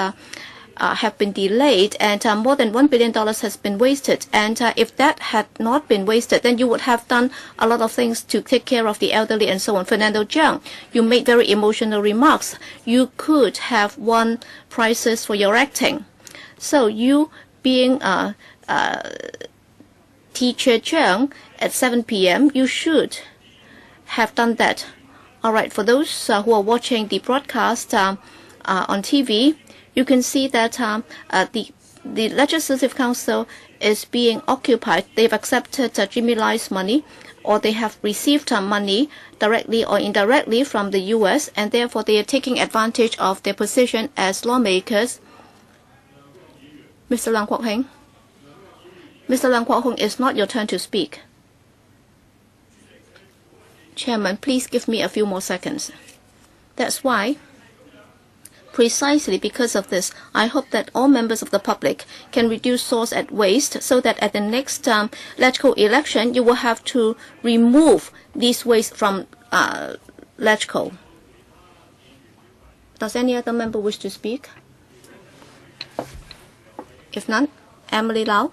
Speaker 3: have been delayed, and more than $1 billion has been wasted. And if that had not been wasted, then you would have done a lot of things to take care of the elderly and so on. Fernando Jiang, you made very emotional remarks. You could have won prizes for your acting. So you being Teacher Jiang at 7 p.m., you should have done that. All right, for those who are watching the broadcast on TV, you can see that the Legislative Council is being occupied. They've accepted Jimmy Lai's money, or they have received money directly or indirectly from the U.S., and therefore they are taking advantage of their position as lawmakers. Mr. Lang Kwok Heng. Mr. Lang Kwok Heng, it's not your turn to speak. Chairman, please give me a few more seconds. That's why, precisely because of this, I hope that all members of the public can reduce source at waste, so that at the next LegCo election, you will have to remove these waste from LegCo. Does any other member wish to speak? If none, Emily Lau.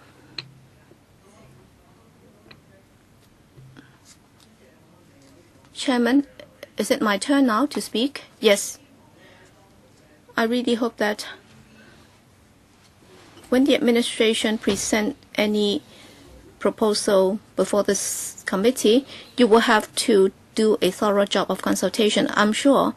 Speaker 3: Chairman, is it my turn now to speak? Yes. I really hope that when the administration present any proposal before this committee, you will have to do a thorough job of consultation. I'm sure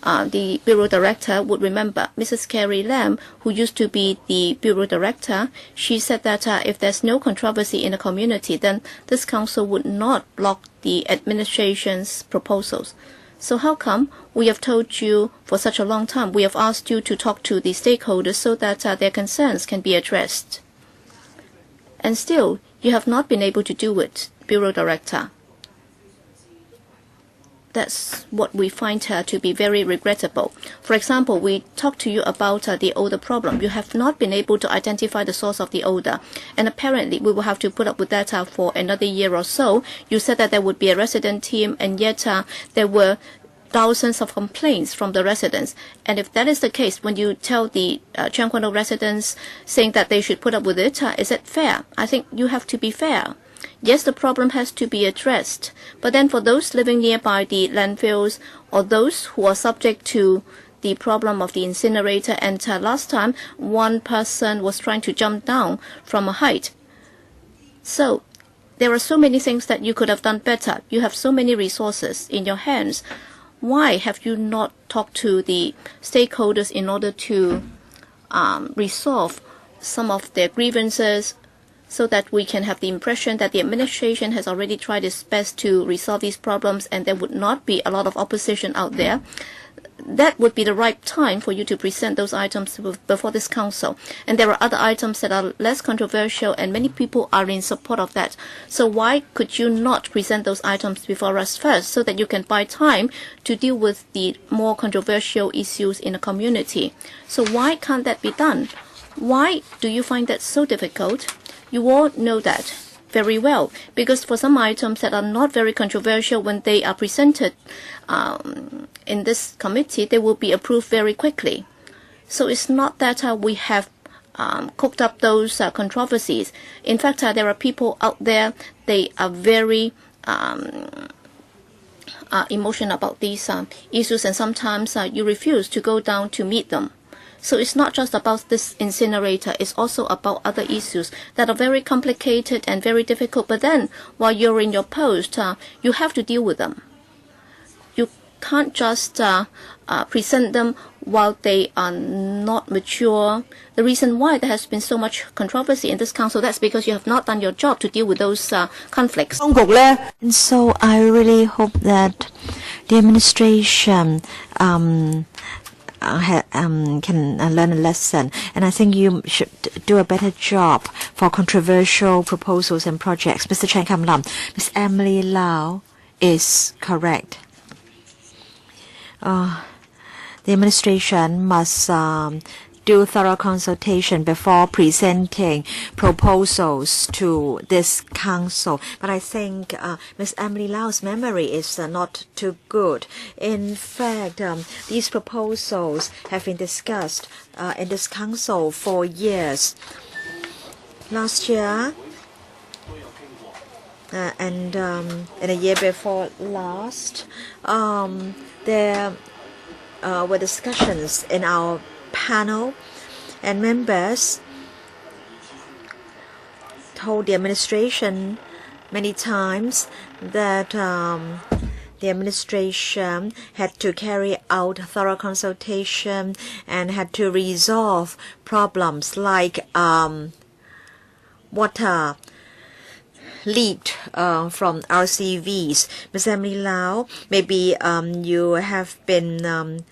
Speaker 3: the Bureau Director would remember Mrs. Carrie Lam, who used to be the Bureau Director. She said that if there's no controversy in the community, then this council would not block the administration's proposals. So how come we have told you for such a long time, we have asked you to talk to the stakeholders so that their concerns can be addressed? And still, you have not been able to do it, Bureau Director. That's what we find to be very regrettable. For example, we talked to you about the odor problem. You have not been able to identify the source of the odor. And apparently, we will have to put up with that for another year or so. You said that there would be a resident team, and yet there were thousands of complaints from the residents. And if that is the case, when you tell the Tseung Kwan O residents saying that they should put up with it, is it fair? I think you have to be fair. Yes, the problem has to be addressed. But then for those living nearby the landfills, or those who are subject to the problem of the incinerator, and last time one person was trying to jump down from a height. So there are so many things that you could have done better. You have so many resources in your hands. Why have you not talked to the stakeholders in order to resolve some of their grievances, so that we can have the impression that the administration has already tried its best to resolve these problems, and there would not be a lot of opposition out there? That would be the right time for you to present those items before this council. And there are other items that are less controversial, and many people are in support of that. So why could you not present those items before us first, so that you can buy time to deal with the more controversial issues in the community? So why can't that be done? Why do you find that so difficult? You all know that very well, because for some items that are not very controversial, when they are presented in this committee, they will be approved very quickly. So it's not that we have cooked up those controversies. In fact, there are people out there, they are very emotional about these issues, and sometimes you refuse to go down to meet them. So it's not just about this incinerator, it's also about other issues that are very complicated and very difficult. But then, while you're in your post, you have to deal with them. You can't just present them while they are not mature. The reason why there has been so much controversy in this council, that's because you have not done your job to deal with those conflicts.
Speaker 1: And so I really hope that the administration can learn a lesson, and I think you should do a better job for controversial proposals and projects. Mr. Chen Kam Lam, Ms. Emily Lau is correct. The administration must do thorough consultation before presenting proposals to this council. But I think Ms. Emily Lau's memory is not too good. In fact, these proposals have been discussed in this council for years. Last year, and in a year before last, there were discussions in our panel, and members told the administration many times that the administration had to carry out thorough consultation and had to resolve problems like water leaked from RCVs. Ms. Emily Lau, maybe you have been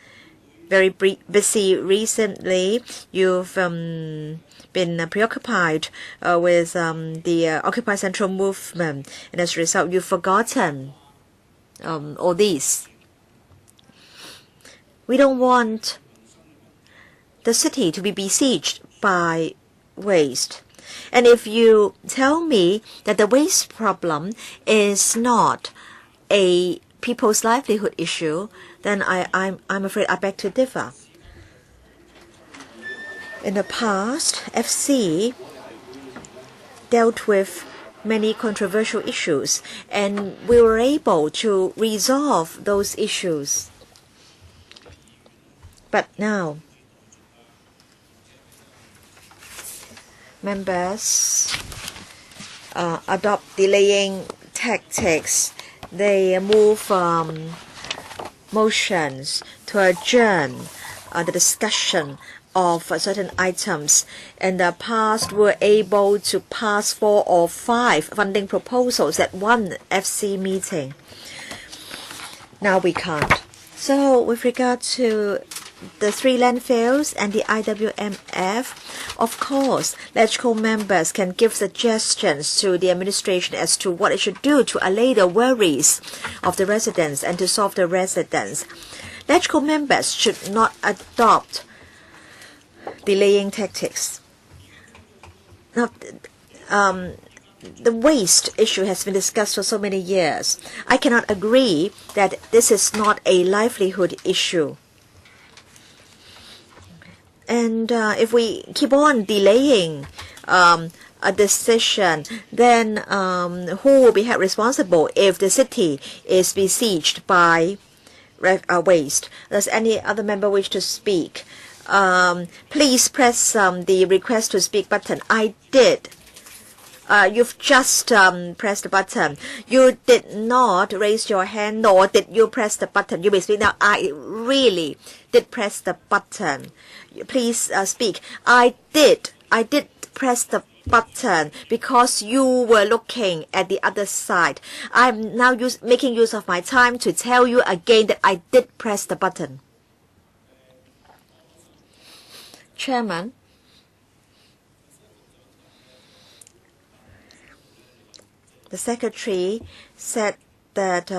Speaker 1: very busy recently. You've been preoccupied with the Occupy Central movement, and as a result, you've forgotten all these. We don't want the city to be besieged by waste. And if you tell me that the waste problem is not a people's livelihood issue, then I'm afraid I beg to differ. In the past, FC dealt with many controversial issues, and we were able to resolve those issues. But now, members adopt delaying tactics. They move motions to adjourn the discussion of certain items. In the past, we were able to pass 4 or 5 funding proposals at one FC meeting. Now we can't. So with regard to the 3 landfills and the IWMF, of course, LegCo members can give suggestions to the administration as to what it should do to allay the worries of the residents and to solve the residents. LegCo members should not adopt delaying tactics. Now, the waste issue has been discussed for so many years. I cannot agree that this is not a livelihood issue. And if we keep on delaying a decision, then who will be held responsible if the city is besieged by waste? Does any other member wish to speak? Please press the request to speak button. I did. You've just pressed the button. You did not raise your hand, nor did you press the button. You may speak now. I really did press the button. Please speak. I did press the button because you were looking at the other side. I'm now making use of my time to tell you again that I did press the button. Chairman, the secretary said that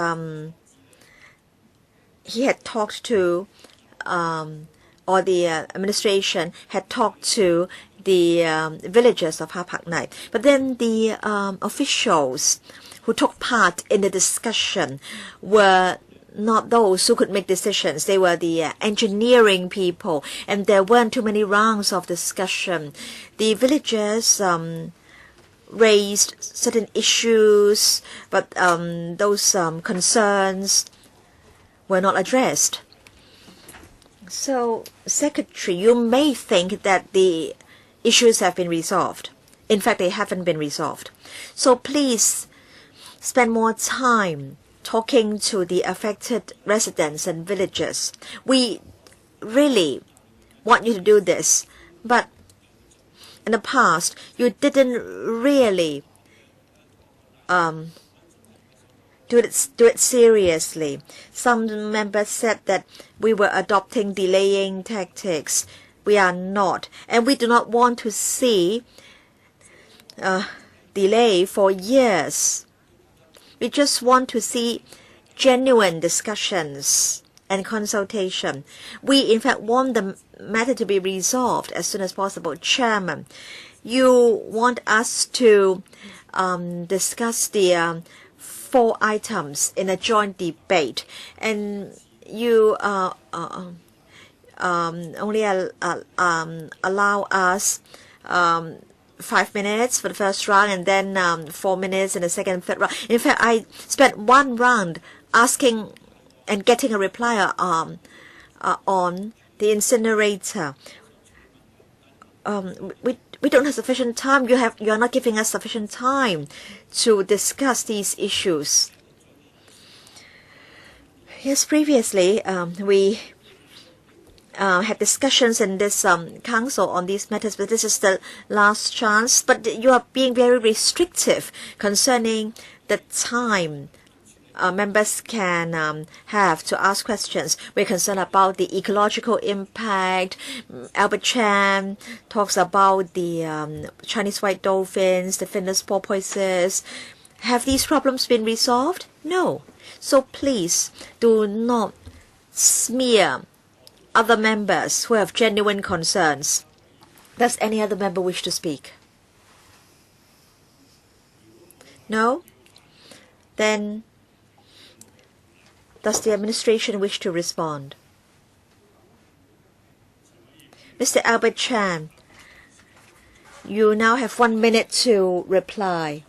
Speaker 1: he had talked to, or the administration had talked to the villagers of Hapak Nai. But then the officials who took part in the discussion were not those who could make decisions. They were the engineering people, and there weren't too many rounds of discussion. The villagers raised certain issues, but those concerns were not addressed. So, Secretary, you may think that the issues have been resolved. In fact, they haven't been resolved. So please spend more time talking to the affected residents and villagers. We really want you to do this, but in the past, you didn't really do it seriously. Some members said that we were adopting delaying tactics. We are not, and we do not want to see delay for years. We just want to see genuine discussions and consultation. We, in fact, want the matter to be resolved as soon as possible. Chairman, you want us to discuss the 4 items in a joint debate, and you only allow us 5 minutes for the first round, and then 4 minutes in the second and third round. In fact, I spent 1 round asking and getting a reply on the incinerator. We don't have sufficient time. You are not giving us sufficient time to discuss these issues. Yes, previously we had discussions in this council on these matters, but this is the last chance. But you are being very restrictive concerning the time members can have to ask questions. We're concerned about the ecological impact. Albert Chan talks about the Chinese white dolphins, the Finnish porpoises. Have these problems been resolved? No. So please do not smear other members who have genuine concerns. Does any other member wish to speak? No? Then does the administration wish to respond? Mr. Albert Chan, you now have 1 minute to reply.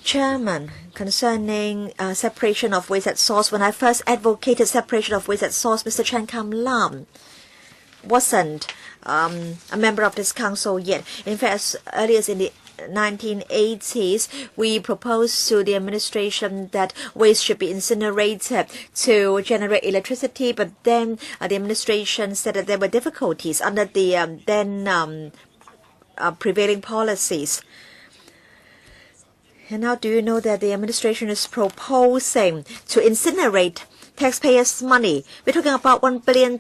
Speaker 1: Chairman, concerning separation of waste at source, when I first advocated separation of waste at source, Mr. Chan Kam Lam wasn't a member of this council yet. In fact, as early as in the 1980s, we proposed to the administration that waste should be incinerated to generate electricity, but then the administration said that there were difficulties under the then prevailing policies. And now do you know that the administration is proposing to incinerate taxpayers' money? We're talking about $1 billion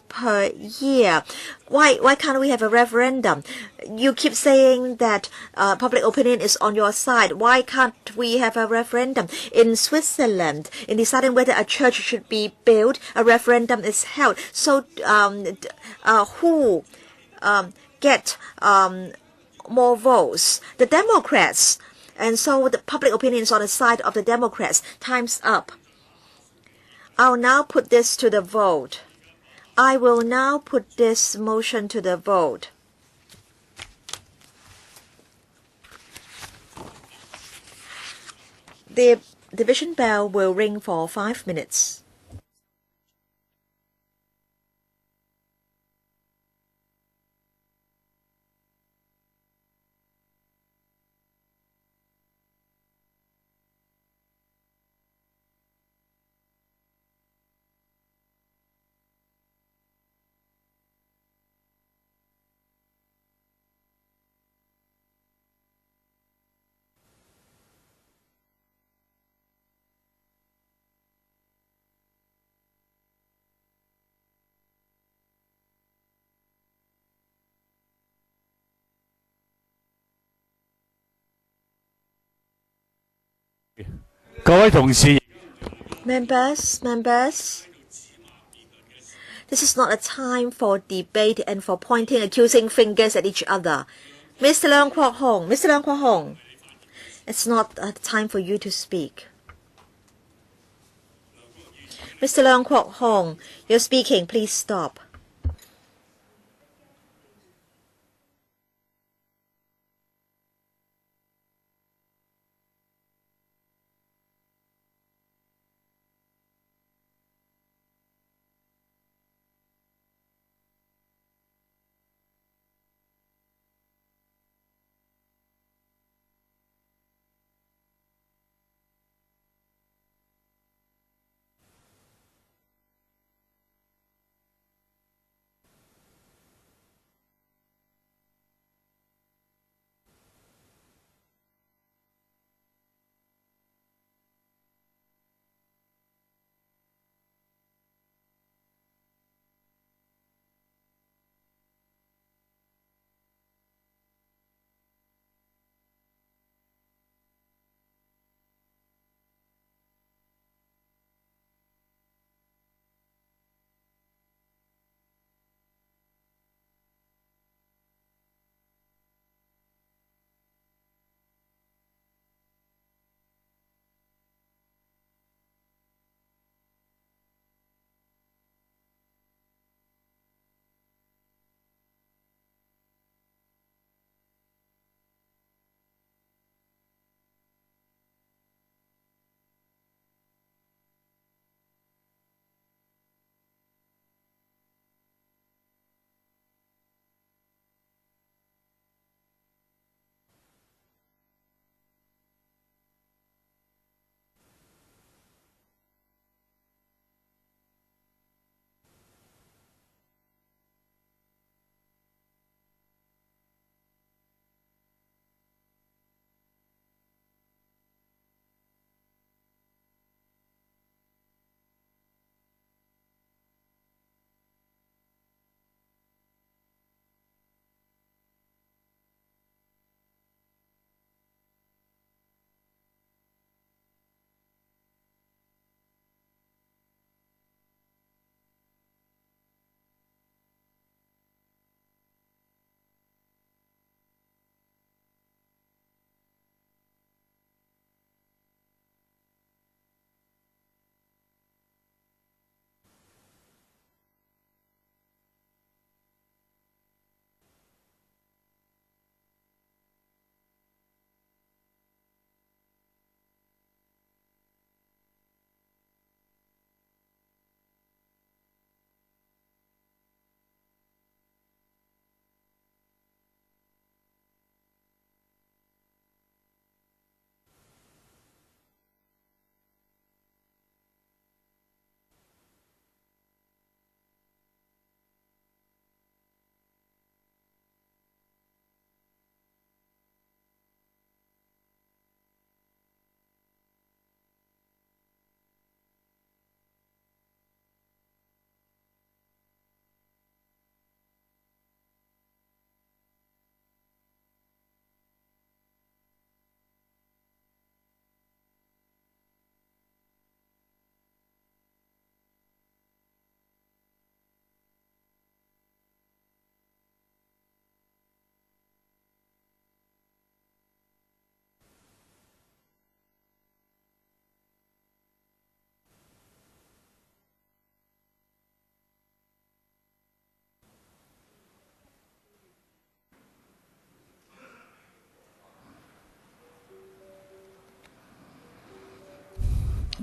Speaker 1: per year. Why can't we have a referendum? You keep saying that public opinion is on your side. Why can't we have a referendum? In Switzerland, in deciding whether a church should be built, a referendum is held. So who get more votes? The Democrats. And so the public opinion is on the side of the Democrats. Time's up. I'll now put this to the vote. I will now put this motion to the vote. The division bell will ring for 5 minutes. Members, this is not a time for debate and for pointing accusing fingers at each other. Mr. Leung Kwok Hong, it's not a time for you to speak. Mr. Leung Kwok Hong, you're speaking. Please stop.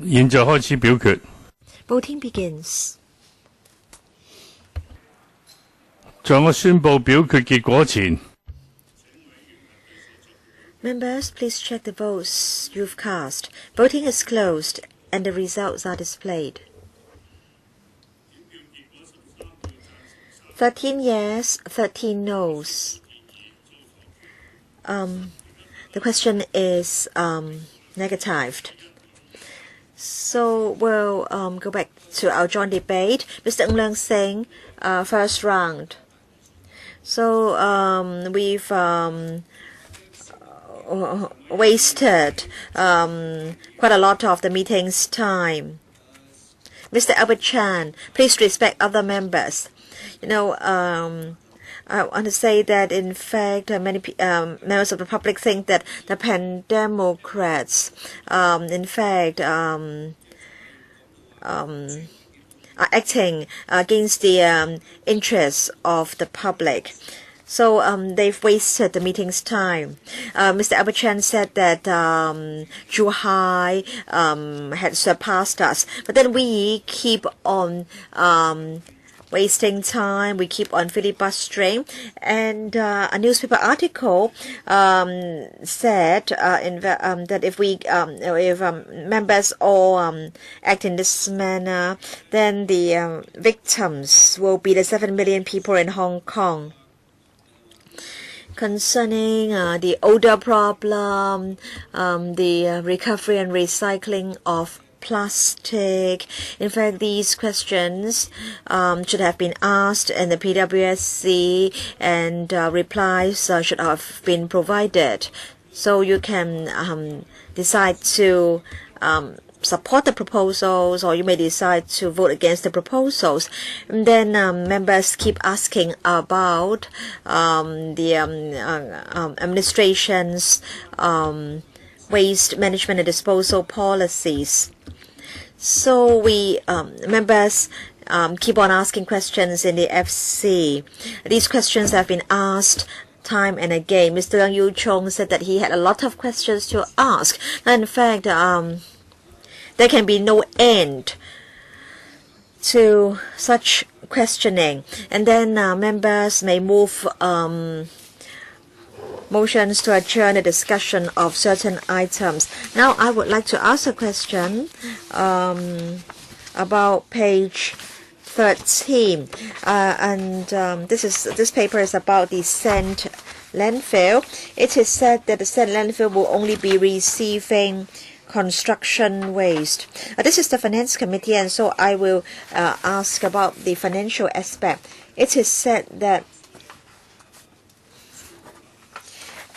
Speaker 4: 現在開始表決。
Speaker 1: Voting begins.
Speaker 4: 在我宣佈表決結果前，
Speaker 1: Members, please check the votes you've cast. Voting is closed and the results are displayed. 13 yes, 13 no's. The question is negatived. So we'll go back to our joint debate. Mr. Ng Leung Seng, first round. So we've wasted quite a lot of the meeting's time. Mr. Albert Chan, please respect other members. I want to say that, in fact, many members of the public think that the Pan-Democrats, in fact, are acting against the interests of the public. So they've wasted the meeting's time. Mr. Albert Chan said that Zhuhai had surpassed us, but then we keep on wasting time. We keep on filibustering, and a newspaper article said that if members all act in this manner, then the victims will be the 7 million people in Hong Kong. Concerning the odor problem, the recovery and recycling of plastic. In fact, these questions should have been asked in the PWSC, and replies should have been provided. So you can decide to support the proposals, or you may decide to vote against the proposals. And then members keep asking about the administration's waste management and disposal policies. So we members keep on asking questions in the FC. These questions have been asked time and again. Mr. Leung Yu Chong said that he had a lot of questions to ask. In fact, there can be no end to such questioning. And then members may move motions to adjourn the discussion of certain items. Now I would like to ask a question about page 13. This paper is about the sand landfill. It is said that the sand landfill will only be receiving construction waste. This is the Finance Committee, and so I will ask about the financial aspect. It is said that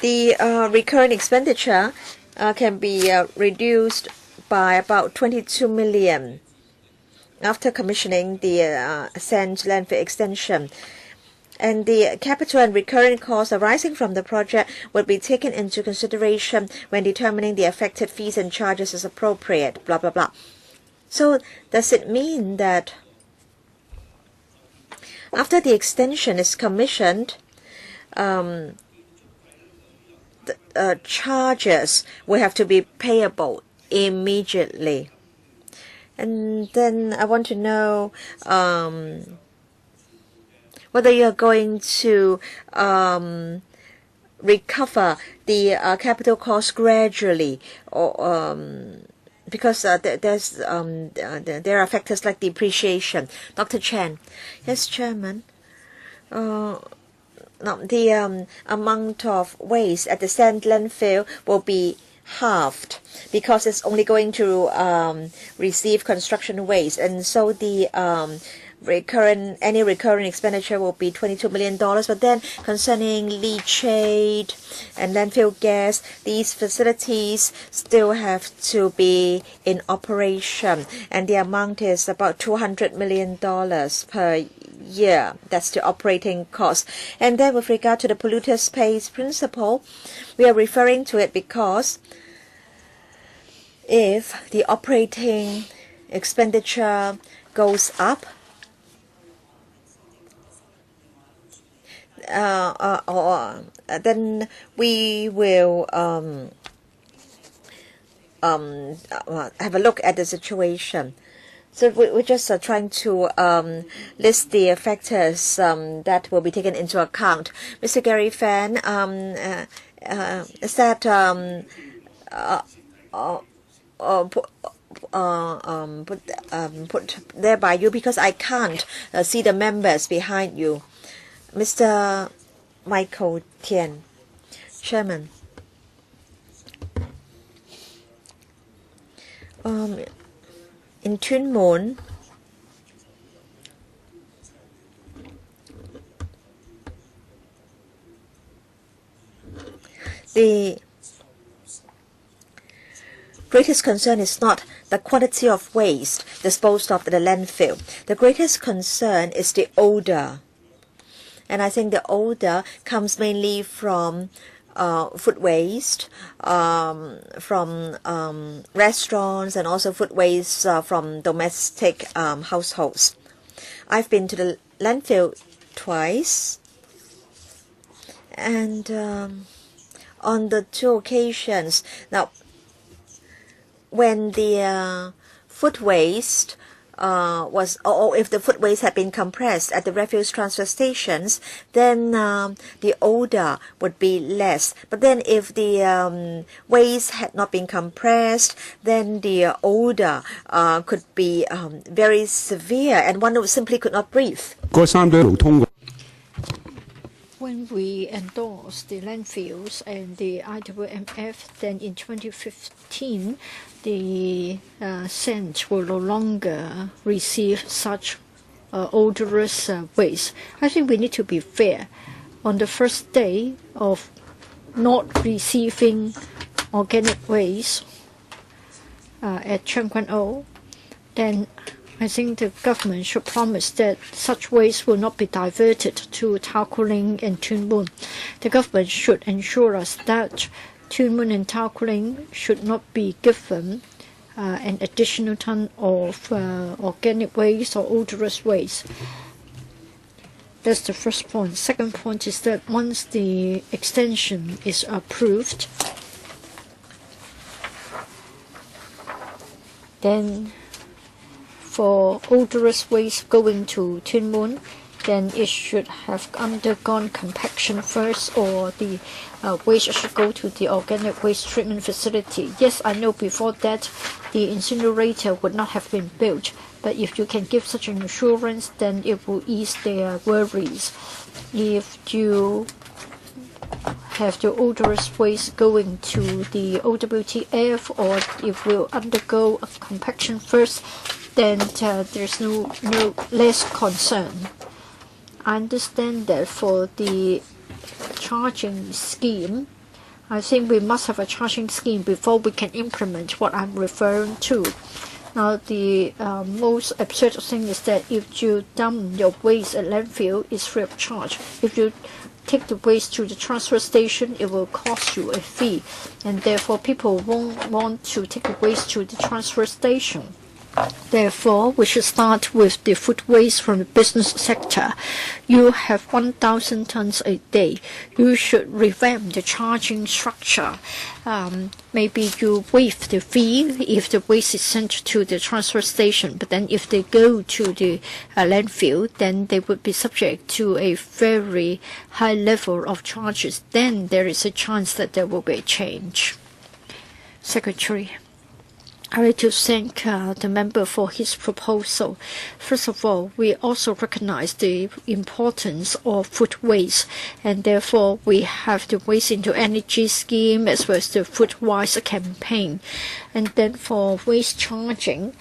Speaker 1: the recurrent expenditure can be reduced by about 22 million after commissioning the sand landfill extension. And the capital and recurring costs arising from the project will be taken into consideration when determining the affected fees and charges as appropriate, blah, blah, blah. So does it mean that after the extension is commissioned, the charges will have to be payable immediately? And then I want to know whether you are going to recover the capital cost gradually, or because there are factors like depreciation. Dr. Chen. Yes, Chairman. Now, the amount of waste at the sand landfill will be halved because it's only going to receive construction waste, and so the any recurring expenditure will be $22 million. But then concerning leachate and landfill gas, these facilities still have to be in operation, and the amount is about $200 million per year. That's the operating cost. And then with regard to the polluter pays principle, we are referring to it because if the operating expenditure goes up, then we will have a look at the situation. So we're just trying to list the factors that will be taken into account. Mr. Gary Fan, is that put there by you, because I can't see the members behind you. Mr. Michael Tian, Chairman. In Tuen Mun, the greatest concern is not the quantity of waste disposed of at the landfill. The greatest concern is the odor. And I think the odor comes mainly from food waste, from restaurants, and also food waste from domestic households. I've been to the landfill twice, and on the 2 occasions, now when the food waste was, or if the food waste had been compressed at the refuse transfer stations, then the odor would be less. But then if the waste had not been compressed, then the odor could be very severe, and one simply could not breathe.
Speaker 2: When we endorsed the landfills and the IWMF, then in 2015, the scent will no longer receive such odorous waste. I think we need to be fair. On the first day of not receiving organic waste at Cheng Kwan O, then I think the government should promise that such waste will not be diverted to Tao Kuling and Tuen Mun. The government should ensure us that Tuen Mun and Tao Kuling should not be given an additional ton of organic waste or odorous waste. That's the first point. Second point is that once the extension is approved, then for odorous waste going to Tuen Mun, then it should have undergone compaction first, or the waste should go to the organic waste treatment facility. Yes, I know before that the incinerator would not have been built, but if you can give such an assurance, then it will ease their worries. If you have the odorous waste going to the OWTF, or if will undergo a compaction first, then there's no less concern. I understand that for the charging scheme, I think we must have a charging scheme before we can implement what I'm referring to. Now, the most absurd thing is that if you dump your waste at landfill, it's free of charge. If you take the waste to the transfer station, it will cost you a fee, and therefore people won't want to take the waste to the transfer station. Therefore, we should start with the food waste from the business sector. You have 1,000 tons a day. You should revamp the charging structure. Maybe you waive the fee if the waste is sent to the transfer station, but then if they go to the landfill, then they would be subject to a very high level of charges. Then there is a chance that there will be a change. Secretary, I'd like to thank the member for his proposal. First of all, we also recognize the importance of food waste, and therefore we have the Waste into Energy scheme as well as the Food Wise campaign. And then for waste charging,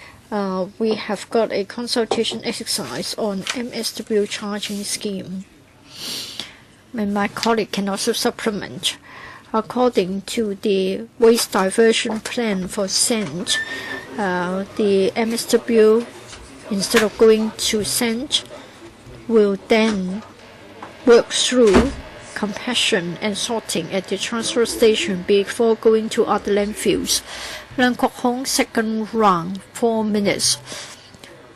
Speaker 2: we have got a consultation exercise on MSW charging scheme. And my colleague can also supplement. According to the waste diversion plan for sand, the MSW, instead of going to sand, will then work through compaction and sorting at the transfer station before going to other landfills. Lan Kok Hong, second round, 4 minutes.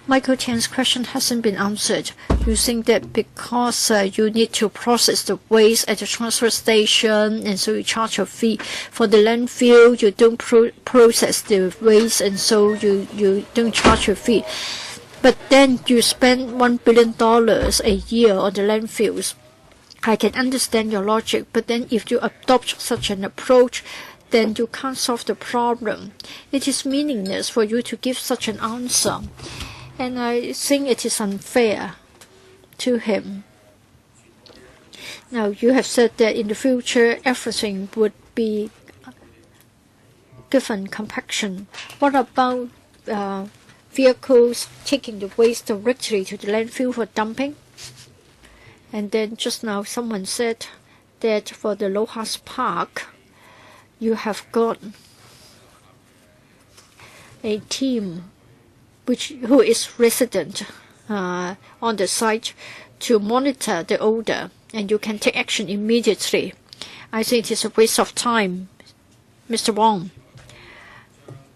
Speaker 2: Michael Tian's question hasn't been answered. You think that because you need to process the waste at the transfer station, and so you charge a fee. For the landfill, you don't process the waste, and so you don't charge a fee. But then you spend $1 billion a year on the landfills. I can understand your logic, but then if you adopt such an approach, then you can't solve the problem. It is meaningless for you to give such an answer. And I think it is unfair to him. Now, you have said that in the future, everything would be given compaction. What about vehicles taking the waste directly to the landfill for dumping? And then just now, someone said that for the Lohas Park, you have got a team who is resident on the site to monitor the odor, and you can take action immediately. I think it is a waste of time, Mr. Wong.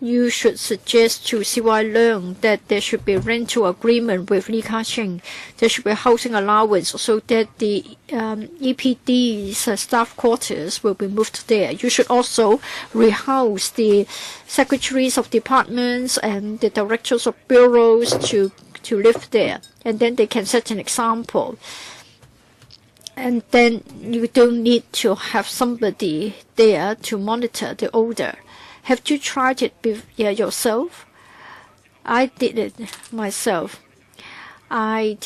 Speaker 2: You should suggest to CY Leung that there should be rental agreement with Li Ka-shing. There should be housing allowance so that the EPD's staff quarters will be moved there. You should also rehouse the secretaries of departments and the directors of bureaus to live there, and then they can set an example. And then you don't need to have somebody there to monitor the odor. Have you tried it yourself? I did it myself. I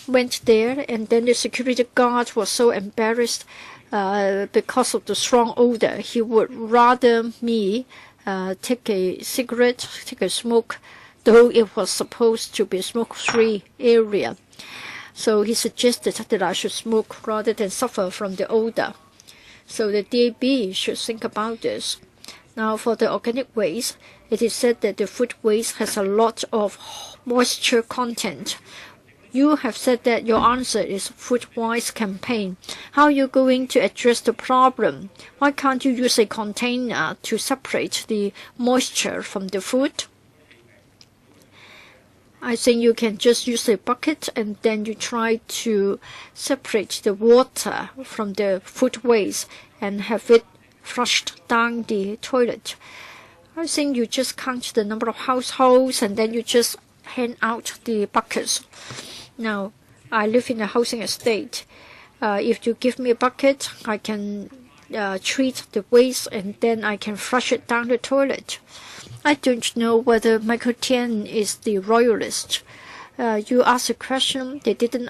Speaker 2: went there, and then the security guard was so embarrassed because of the strong odor. He would rather me take a cigarette, take a smoke, though it was supposed to be a smoke-free area. So he suggested that I should smoke rather than suffer from the odor. So the DAB should think about this. Now, for the organic waste, it is said that the food waste has a lot of moisture content. You have said that your answer is food-wise campaign. How are you going to address the problem? Why can't you use a container to separate the moisture from the food? I think you can just use a bucket, and then you try to separate the water from the food waste and have it flushed down the toilet. I think you just count the number of households, and then you just hand out the buckets. Now, I live in a housing estate. If you give me a bucket, I can treat the waste, and then I can flush it down the toilet. I don't know whether Michael Tian is the royalist. You asked a question, they didn't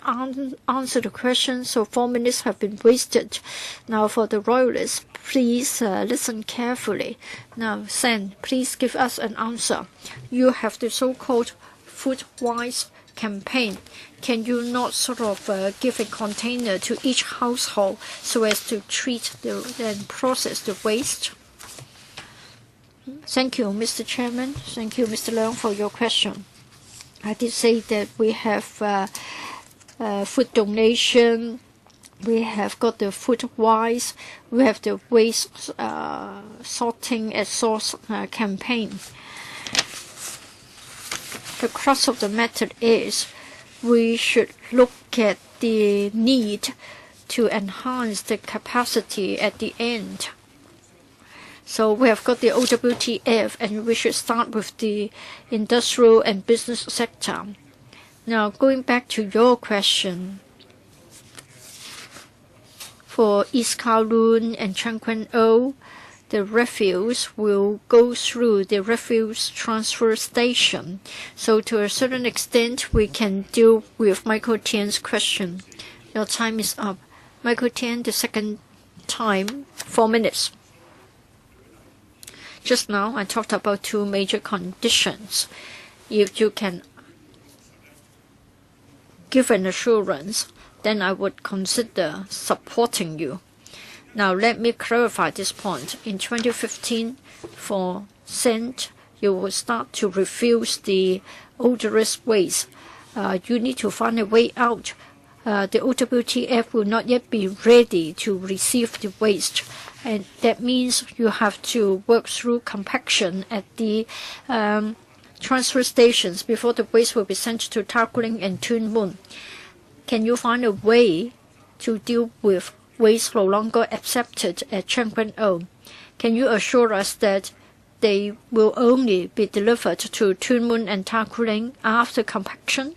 Speaker 2: answer the question, so 4 minutes have been wasted. Now for the royalists, please listen carefully. Now, Sen, please give us an answer. You have the so-called food-wise campaign. Can you not sort of give a container to each household so as to treat and process the waste? Thank you, Mr. Chairman. Thank you, Mr. Leung, for your question. I did say that we have food donation, we have got the food wise, we have the waste sorting at source campaign. The crux of the matter is we should look at the need to enhance the capacity at the end. So we have got the OWTF, and we should start with the industrial and business sector. Now, going back to your question, for East Kowloon and Chang Kwan O, the refuse will go through the refuse transfer station. So to a certain extent, we can deal with Michael Tian's question. Your time is up. Michael Tian, the second time, 4 minutes. Just now, I talked about 2 major conditions. If you can give an assurance, then I would consider supporting you. Now, let me clarify this point. In 2015, for scent, you will start to refuse the odorous waste. You need to find a way out. The OWTF will not yet be ready to receive the waste. And that means you have to work through compaction at the transfer stations before the waste will be sent to Tarkuling and Tuen Mun. Can you find a way to deal with waste no longer accepted at Chang Kwan O? Can you assure us that they will only be delivered to Tuen Mun and Tarkuling after compaction?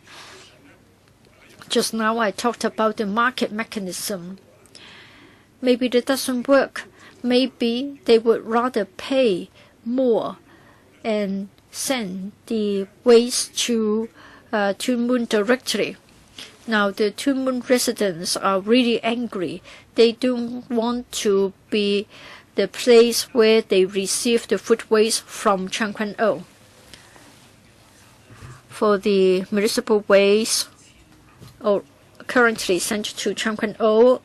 Speaker 2: Just now I talked about the market mechanism. Maybe that doesn't work. Maybe they would rather pay more and send the waste to Tuen Mun directly. Now the Tuen Mun residents are really angry. They don't want to be the place where they receive the food waste from Chang Kwan O. For the municipal waste, currently sent to Chang Kwan O,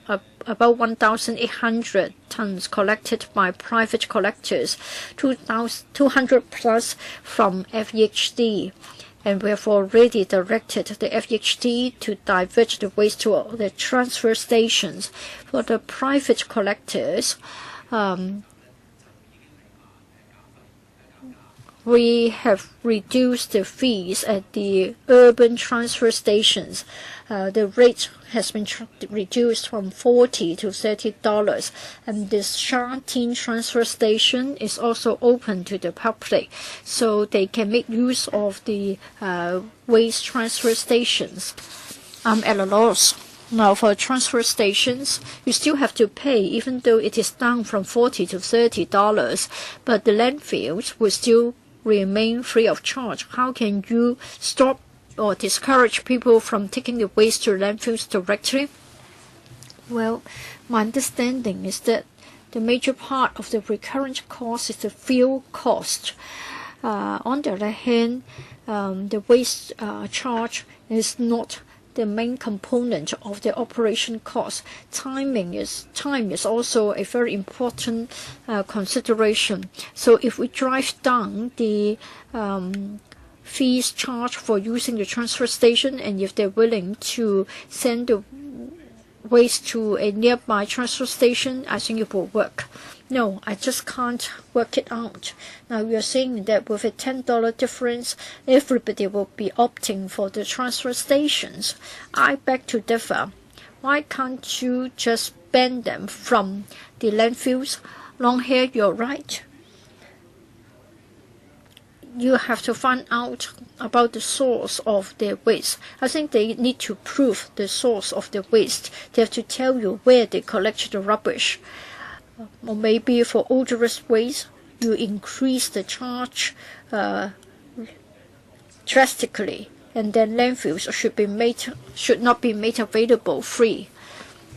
Speaker 2: about 1,800 tons collected by private collectors, 200 plus from FEHD. And we have already directed the FEHD to divert the waste to the transfer stations. For the private collectors, we have reduced the fees at the urban transfer stations. The rate has been reduced from $40 to $30, and this Sha Tin transfer station is also open to the public, so they can make use of the waste transfer stations. I'm at a loss. Now, for transfer stations, you still have to pay, even though it is down from $40 to $30, but the landfills will still remain free of charge. How can you stop or discourage people from taking the waste to landfills directly? Well, my understanding is that the major part of the recurrent cost is the fuel cost. On the other hand, the waste charge is not the main component of the operation cost. Time is also a very important consideration. So if we drive down the fees charged for using the transfer station, and if they're willing to send the waste to a nearby transfer station, I think it will work. No, I just can't work it out. Now you're saying that with a $10 difference, everybody will be opting for the transfer stations. I beg to differ. Why can't you just ban them from the landfills? Long hair, you're right. You have to find out about the source of their waste. I think they need to prove the source of the waste. They have to tell you where they collect the rubbish. Or maybe for odorous waste, you increase the charge drastically, and then landfills should not be made available free.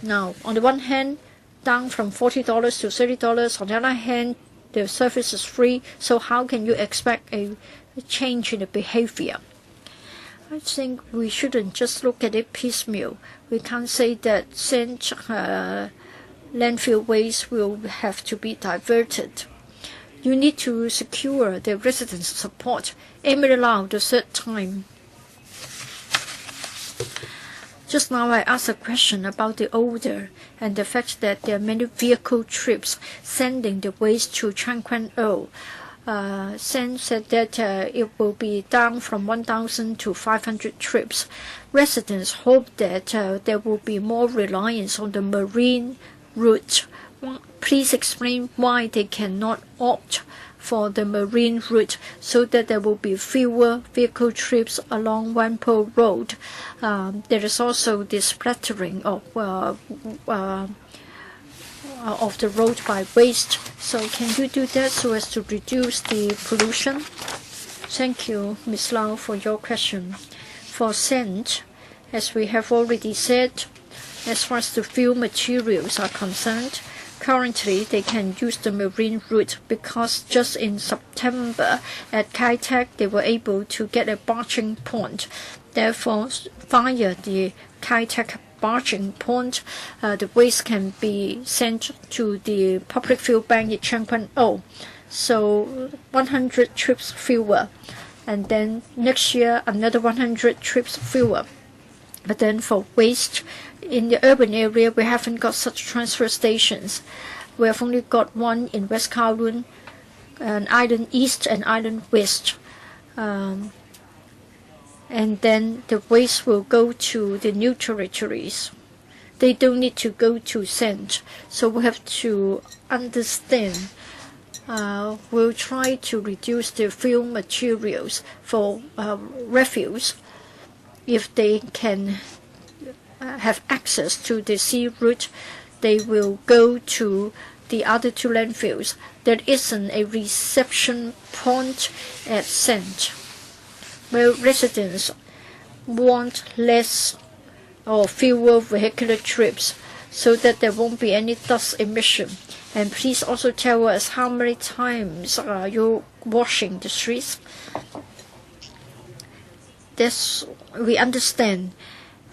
Speaker 2: Now, on the one hand, down from $40 to $30. On the other hand, the service is free, so how can you expect a change in the behavior? I think we shouldn't just look at it piecemeal. We can't say that since landfill waste will have to be diverted. You need to secure the residents' support. Emily Lau, the third time. Just now I asked a question about the odor and the fact that there are many vehicle trips sending the waste to Chang Kwan O. Sen said that it will be down from 1,000 to 500 trips. Residents hope that there will be more reliance on the marine route. Please explain why they cannot opt for the marine route so that there will be fewer vehicle trips along Wanpo Road. There is also the splattering of the road by waste. So can you do that so as to reduce the pollution? Thank you, Ms. Lau, for your question. For scent, as we have already said, as far as the fuel materials are concerned, currently they can use the marine route because just in September at Kai Tak they were able to get a barging point. Therefore, via the Kai Tak barging point, the waste can be sent to the public fuel bank at Chang Kwan O. So 100 trips fewer, and then next year another 100 trips fewer. But then for waste, in the urban area, we haven't got such transfer stations. We have only got one in West Kowloon, and Island East and Island West. and then the waste will go to the new territories. They don't need to go to send. So we have to understand. We'll try to reduce the fuel materials for refuse if they can have access to the sea route. They will go to the other two landfills. There isn't a reception point at send. Well, residents want less or fewer vehicular trips so that there won't be any dust emission. And please also tell us how many times are you washing the streets. This we understand.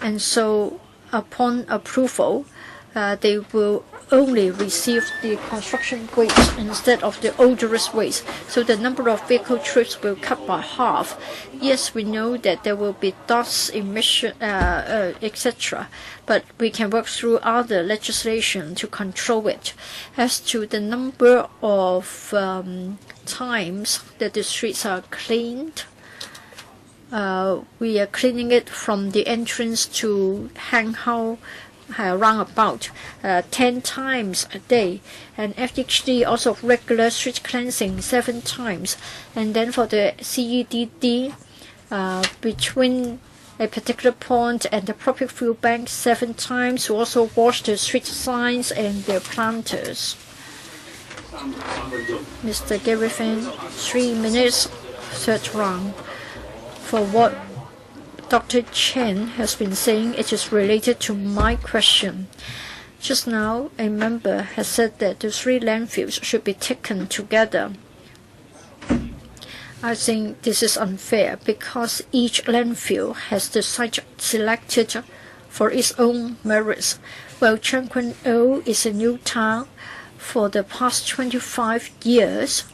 Speaker 2: And so upon approval, they will only receive the construction waste instead of the odorous waste. So the number of vehicle trips will cut by half. Yes, we know that there will be dust emission, etc. But we can work through other legislation to control it. As to the number of times that the streets are cleaned, we are cleaning it from the entrance to Hang Hao around about 10 times a day, and FHD also regular street cleansing 7 times, and then for the CEDD between a particular point and the public fuel bank 7 times. We also wash the street signs and the planters. Mr. Gary Fan, 3 minutes, third round. For what Dr. Chen has been saying, it is related to my question. Just now, a member has said that the 3 landfills should be taken together. I think this is unfair because each landfill has the site selected for its own merits. Well, Cheng Kuen O is a new town. For the past 25 years,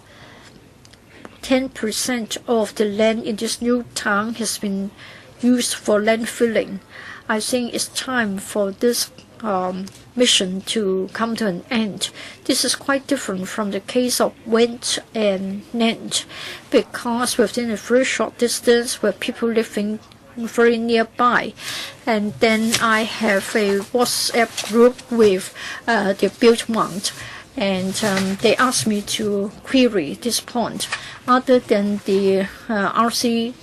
Speaker 2: 10% of the land in this new town has been used for landfilling. I think it's time for this mission to come to an end. This is quite different from the case of Wendt and Nantes, because within a very short distance where people living very nearby. And then I have a WhatsApp group with the Biltmont, and they asked me to query this point. Other than the RCV,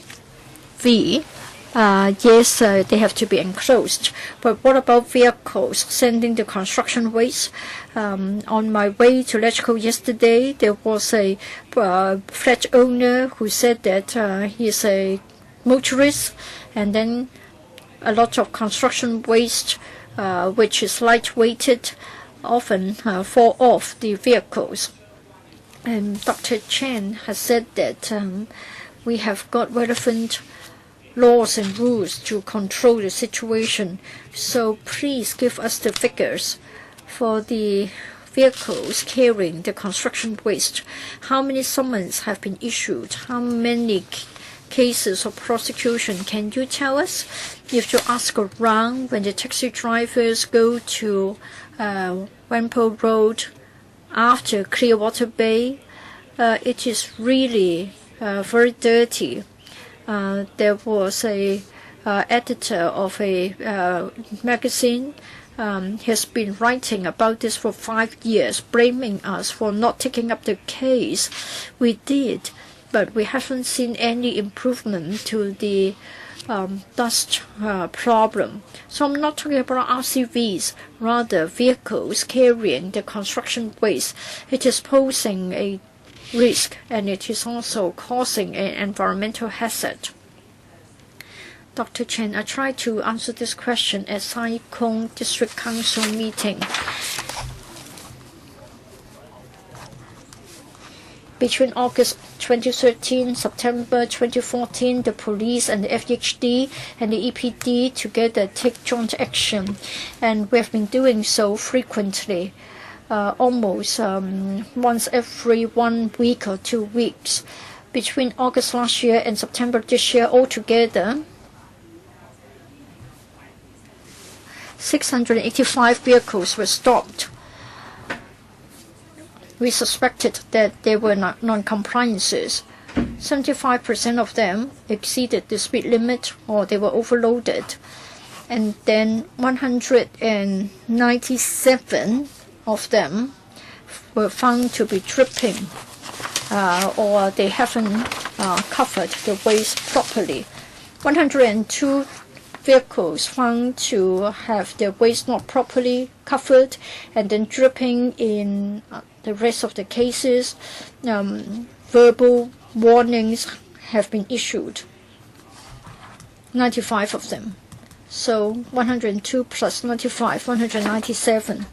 Speaker 2: yes, they have to be enclosed. But what about vehicles sending the construction waste? On my way to Electrical yesterday, there was a flat owner who said that he's a motorist, and then a lot of construction waste, which is light-weighted, often fall off the vehicles. And Dr. Chen has said that we have got relevant laws and rules to control the situation. So please give us the figures for the vehicles carrying the construction waste. How many summons have been issued? How many cases of prosecution? Can you tell us? If you ask around when the taxi drivers go to Wanpo Road after Clearwater Bay, it is really very dirty. There was a editor of a magazine has been writing about this for 5 years, blaming us for not taking up the case. We did, but we haven't seen any improvement to the dust problem. So I'm not talking about RCVs, rather vehicles carrying the construction waste. It is posing a risk, and it is also causing an environmental hazard. Dr. Chen, I tried to answer this question at Sai Kung District Council meeting. Between August 2013, September 2014, the police and the FHD and the EPD together take joint action, and we have been doing so frequently. Almost once every 1 week or 2 weeks. Between August last year and September this year, altogether, 685 vehicles were stopped. We suspected that they were non-compliances. 75% of them exceeded the speed limit or they were overloaded. And then 197 of them were found to be dripping or they haven't covered the waste properly. 102 vehicles found to have their waste not properly covered and then dripping. In the rest of the cases, verbal warnings have been issued, 95 of them. So 102 plus 95, 197.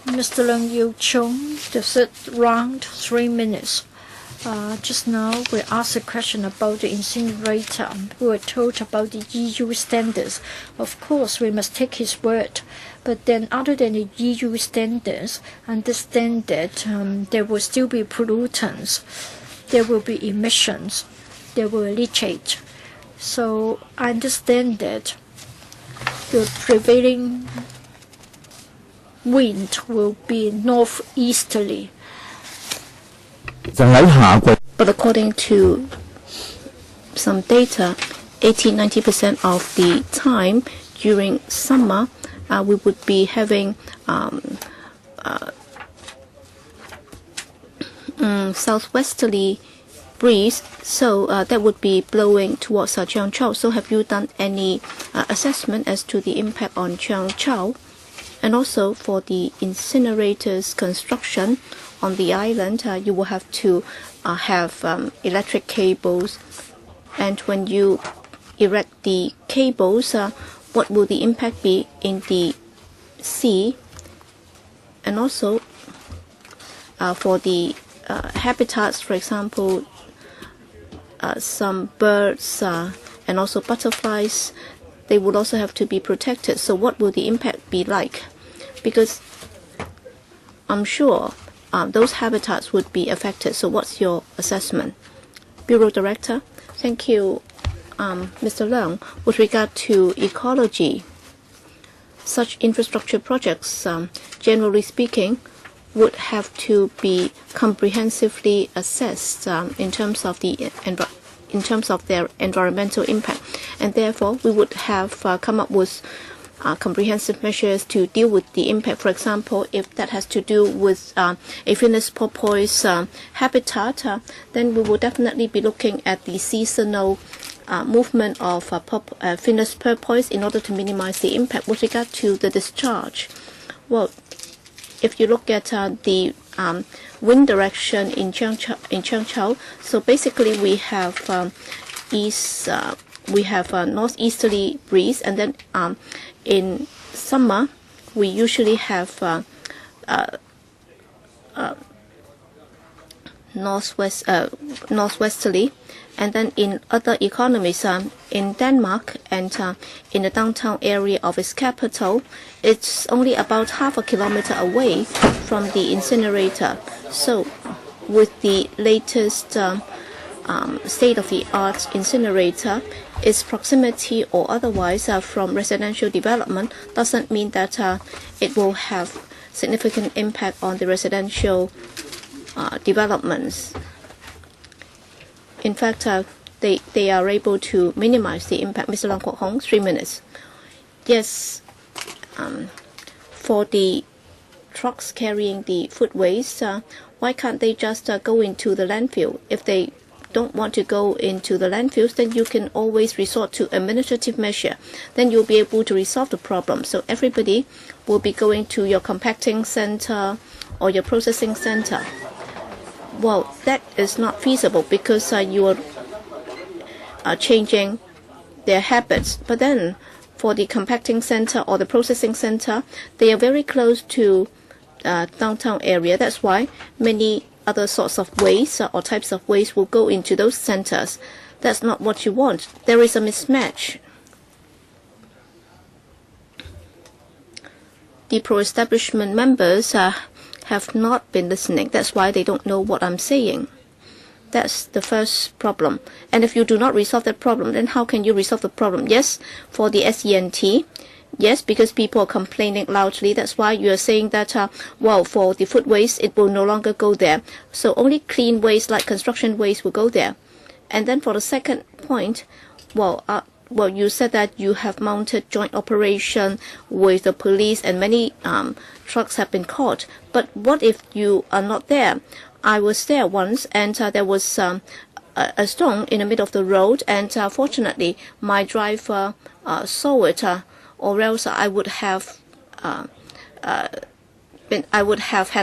Speaker 2: Mr. Leung Yiu Chung, the third round, 3 minutes. Just now we asked a question about the incinerator. We were told about the EU standards. Of course, we must take his word. But then other than the EU standards, understand that there will still be pollutants. There will be emissions. There will be leachate. So I understand that the prevailing wind will be northeasterly.
Speaker 3: But according to some data, 80-90% of the time during summer, we would be having southwesterly breeze, so that would be blowing towards Cheongchau. So have you done any assessment as to the impact on Cheongchau? And also for the incinerators construction on the island, you will have to have electric cables. And when you erect the cables, what will the impact be in the sea? And also for the habitats, for example, some birds and also butterflies, they would also have to be protected. So what will the impact be like? Because I'm sure those habitats would be affected. So what's your assessment? Bureau Director. Thank you, Mr. Leung. With regard to ecology, such infrastructure projects, generally speaking, would have to be comprehensively assessed in terms of their environmental impact, and therefore we would have come up with comprehensive measures to deal with the impact. For example, if that has to do with a Aphinus porpoise habitat, then we will definitely be looking at the seasonal movement of Aphinus porpoise in order to minimize the impact. With regard to the discharge, well, if you look at the wind direction in Cheongchau, so basically we have northeasterly breeze, and then in summer we usually have northwesterly, and then in other economies, in Denmark and in the downtown area of its capital, it's only about half a kilometer away from the incinerator. So with the latest state-of-the-art incinerator, its proximity or otherwise from residential development doesn't mean that it will have significant impact on the residential developments. In fact, they are able to minimize the impact. Mr. Leung Kwok Hong, 3 minutes. Yes, for the trucks carrying the food waste, why can't they just go into the landfill? If they don't want to go into the landfills, then you can always resort to administrative measure. Then you'll be able to resolve the problem. So everybody will be going to your compacting center or your processing center. Well, that is not feasible because you are changing their habits. But then for the compacting center or the processing center, they are very close to downtown area. That's why many other sorts of waste or types of waste will go into those centers. That's not what you want. There is a mismatch. The pro-establishment members have not been listening. That's why they don't know what I'm saying. That's the first problem. And if you do not resolve that problem, then how can you resolve the problem? Yes, for the SENT, Yes, because people are complaining loudly. That's why you are saying that, well, for the food waste, it will no longer go there. So only clean waste like construction waste will go there. And then for the second point, well, you said that you have mounted joint operation with the police and many trucks have been caught. But what if you are not there? I was there once, and there was a stone in the middle of the road, and fortunately my driver saw it, or else I would have had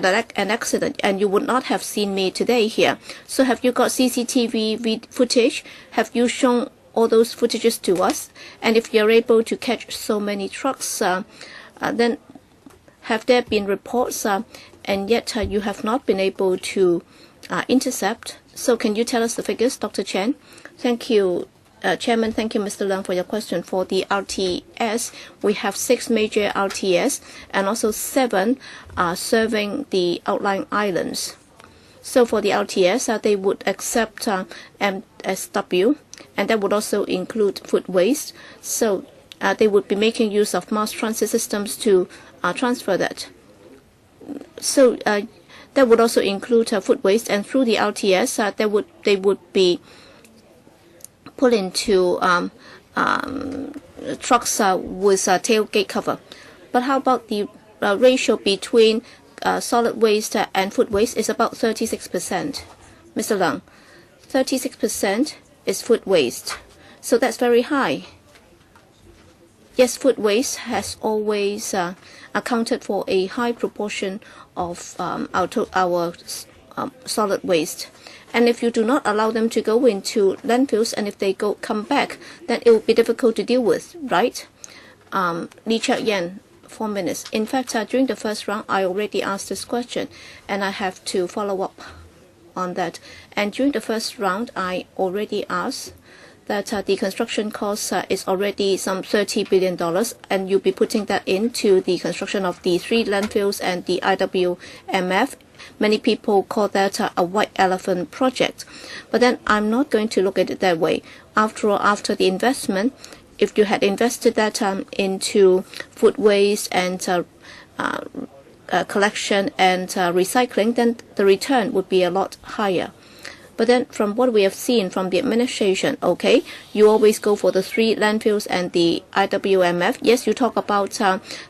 Speaker 3: an accident, and you would not have seen me today here. So have you got CCTV footage? Have you shown all those footages to us? And if you're able to catch so many trucks, then have there been reports, and yet you have not been able to intercept? So can you tell us the figures, Dr. Chen? Thank you, Chairman. Thank you, Mr. Leung, for your question. For the RTS, we have 6 major RTS, and also 7 serving the outlying islands. So for the RTS, they would accept MSW, and that would also include food waste. So they would be making use of mass transit systems to transfer that. So that would also include food waste, and through the RTS, they would be put into trucks with tailgate cover. But how about the ratio between solid waste and food waste? Is about 36%. Mr. Leung, 36% is food waste, so that's very high. Yes, food waste has always accounted for a high proportion of our solid waste. And if you do not allow them to go into landfills, and if they come back, then it will be difficult to deal with, right? Lee Cheuk-yen, 4 minutes. In fact, during the first round, I already asked this question, and I have to follow up on that. And during the first round, I already asked that the construction cost is already some $30 billion, and you'll be putting that into the construction of the 3 landfills and the IWMF. Many people call that a white elephant project. But then I'm not going to look at it that way. After all, after the investment, if you had invested that into food waste and collection and recycling, then the return would be a lot higher. But then from what we have seen from the administration, okay, you always go for the 3 landfills and the IWMF. Yes, you talk about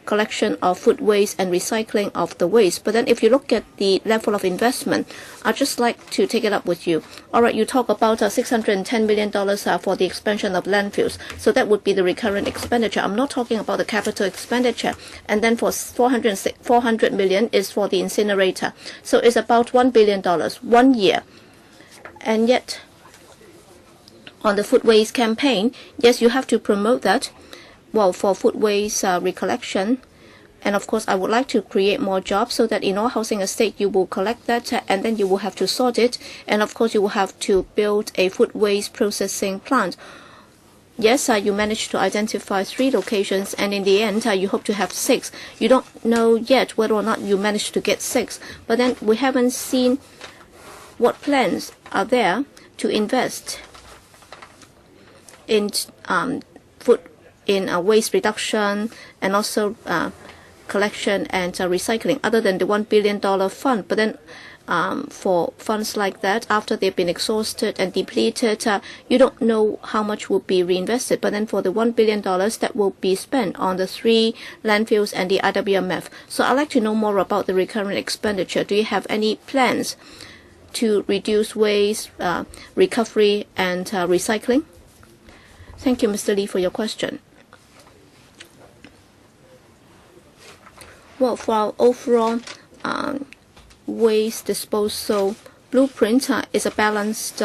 Speaker 3: collection of food waste and recycling of the waste. But then if you look at the level of investment, I'd just like to take it up with you. All right, you talk about $610 million for the expansion of landfills. So that would be the recurrent expenditure. I'm not talking about the capital expenditure. And then for 400 million is for the incinerator. So it's about $1 billion 1 year. And yet, on the food waste campaign, yes, you have to promote that. Well, for food waste recollection, and of course, I would like to create more jobs so that in all housing estate, you will collect that, and then you will have to sort it. And of course, you will have to build a food waste processing plant. Yes, you managed to identify 3 locations, and in the end, you hope to have 6. You don't know yet whether or not you managed to get 6. But then we haven't seen what plans are there to invest in waste reduction and also collection and recycling, other than the $1 billion fund. But then for funds like that, after they've been exhausted and depleted, you don't know how much will be reinvested. But then for the $1 billion that will be spent on the 3 landfills and the IWMF. So I'd like to know more about the recurrent expenditure. Do you have any plans to reduce waste, recovery, and recycling? Thank you, Mr. Lee, for your question. Well, for our overall waste disposal blueprint is a balanced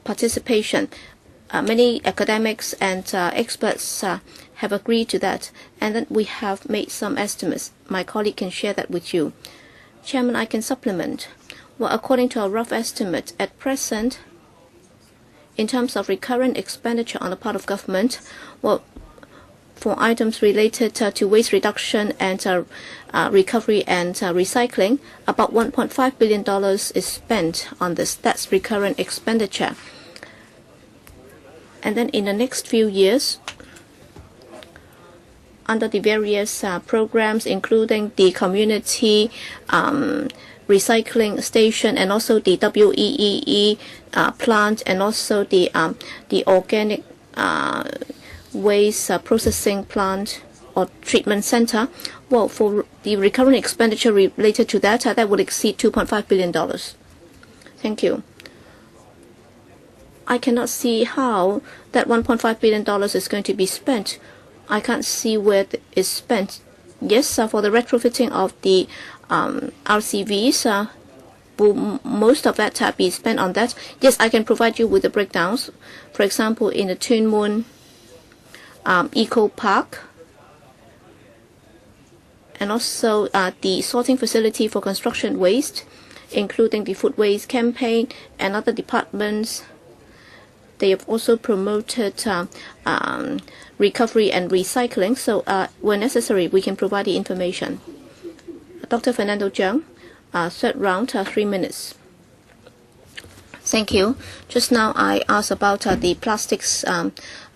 Speaker 3: participation. Many academics and experts have agreed to that, and then we have made some estimates. My colleague can share that with you. Chairman, I can supplement. Well, according to a rough estimate, at present, in terms of recurrent expenditure on the part of government, well, for items related to waste reduction and recovery and recycling, about $1.5 billion is spent on this. That's recurrent expenditure. And then in the next few years, under the various programs, including the community recycling station and also the WEEE plant and also the organic waste processing plant or treatment center, well, for the recurrent expenditure related to that, that would exceed $2.5 billion. Thank you. I cannot see how that $1.5 billion is going to be spent. I can't see where it is spent. Yes, for the retrofitting of the RCVs, will most of that be spent on that? Yes, I can provide you with the breakdowns. For example, in the Tuen Mun Eco Park, and also the sorting facility for construction waste, including the food waste campaign and other departments. They have also promoted recovery and recycling. So when necessary, we can provide the information. Dr. Fernando Jiang, third round, 3 minutes. Thank you. Just now I asked about the plastics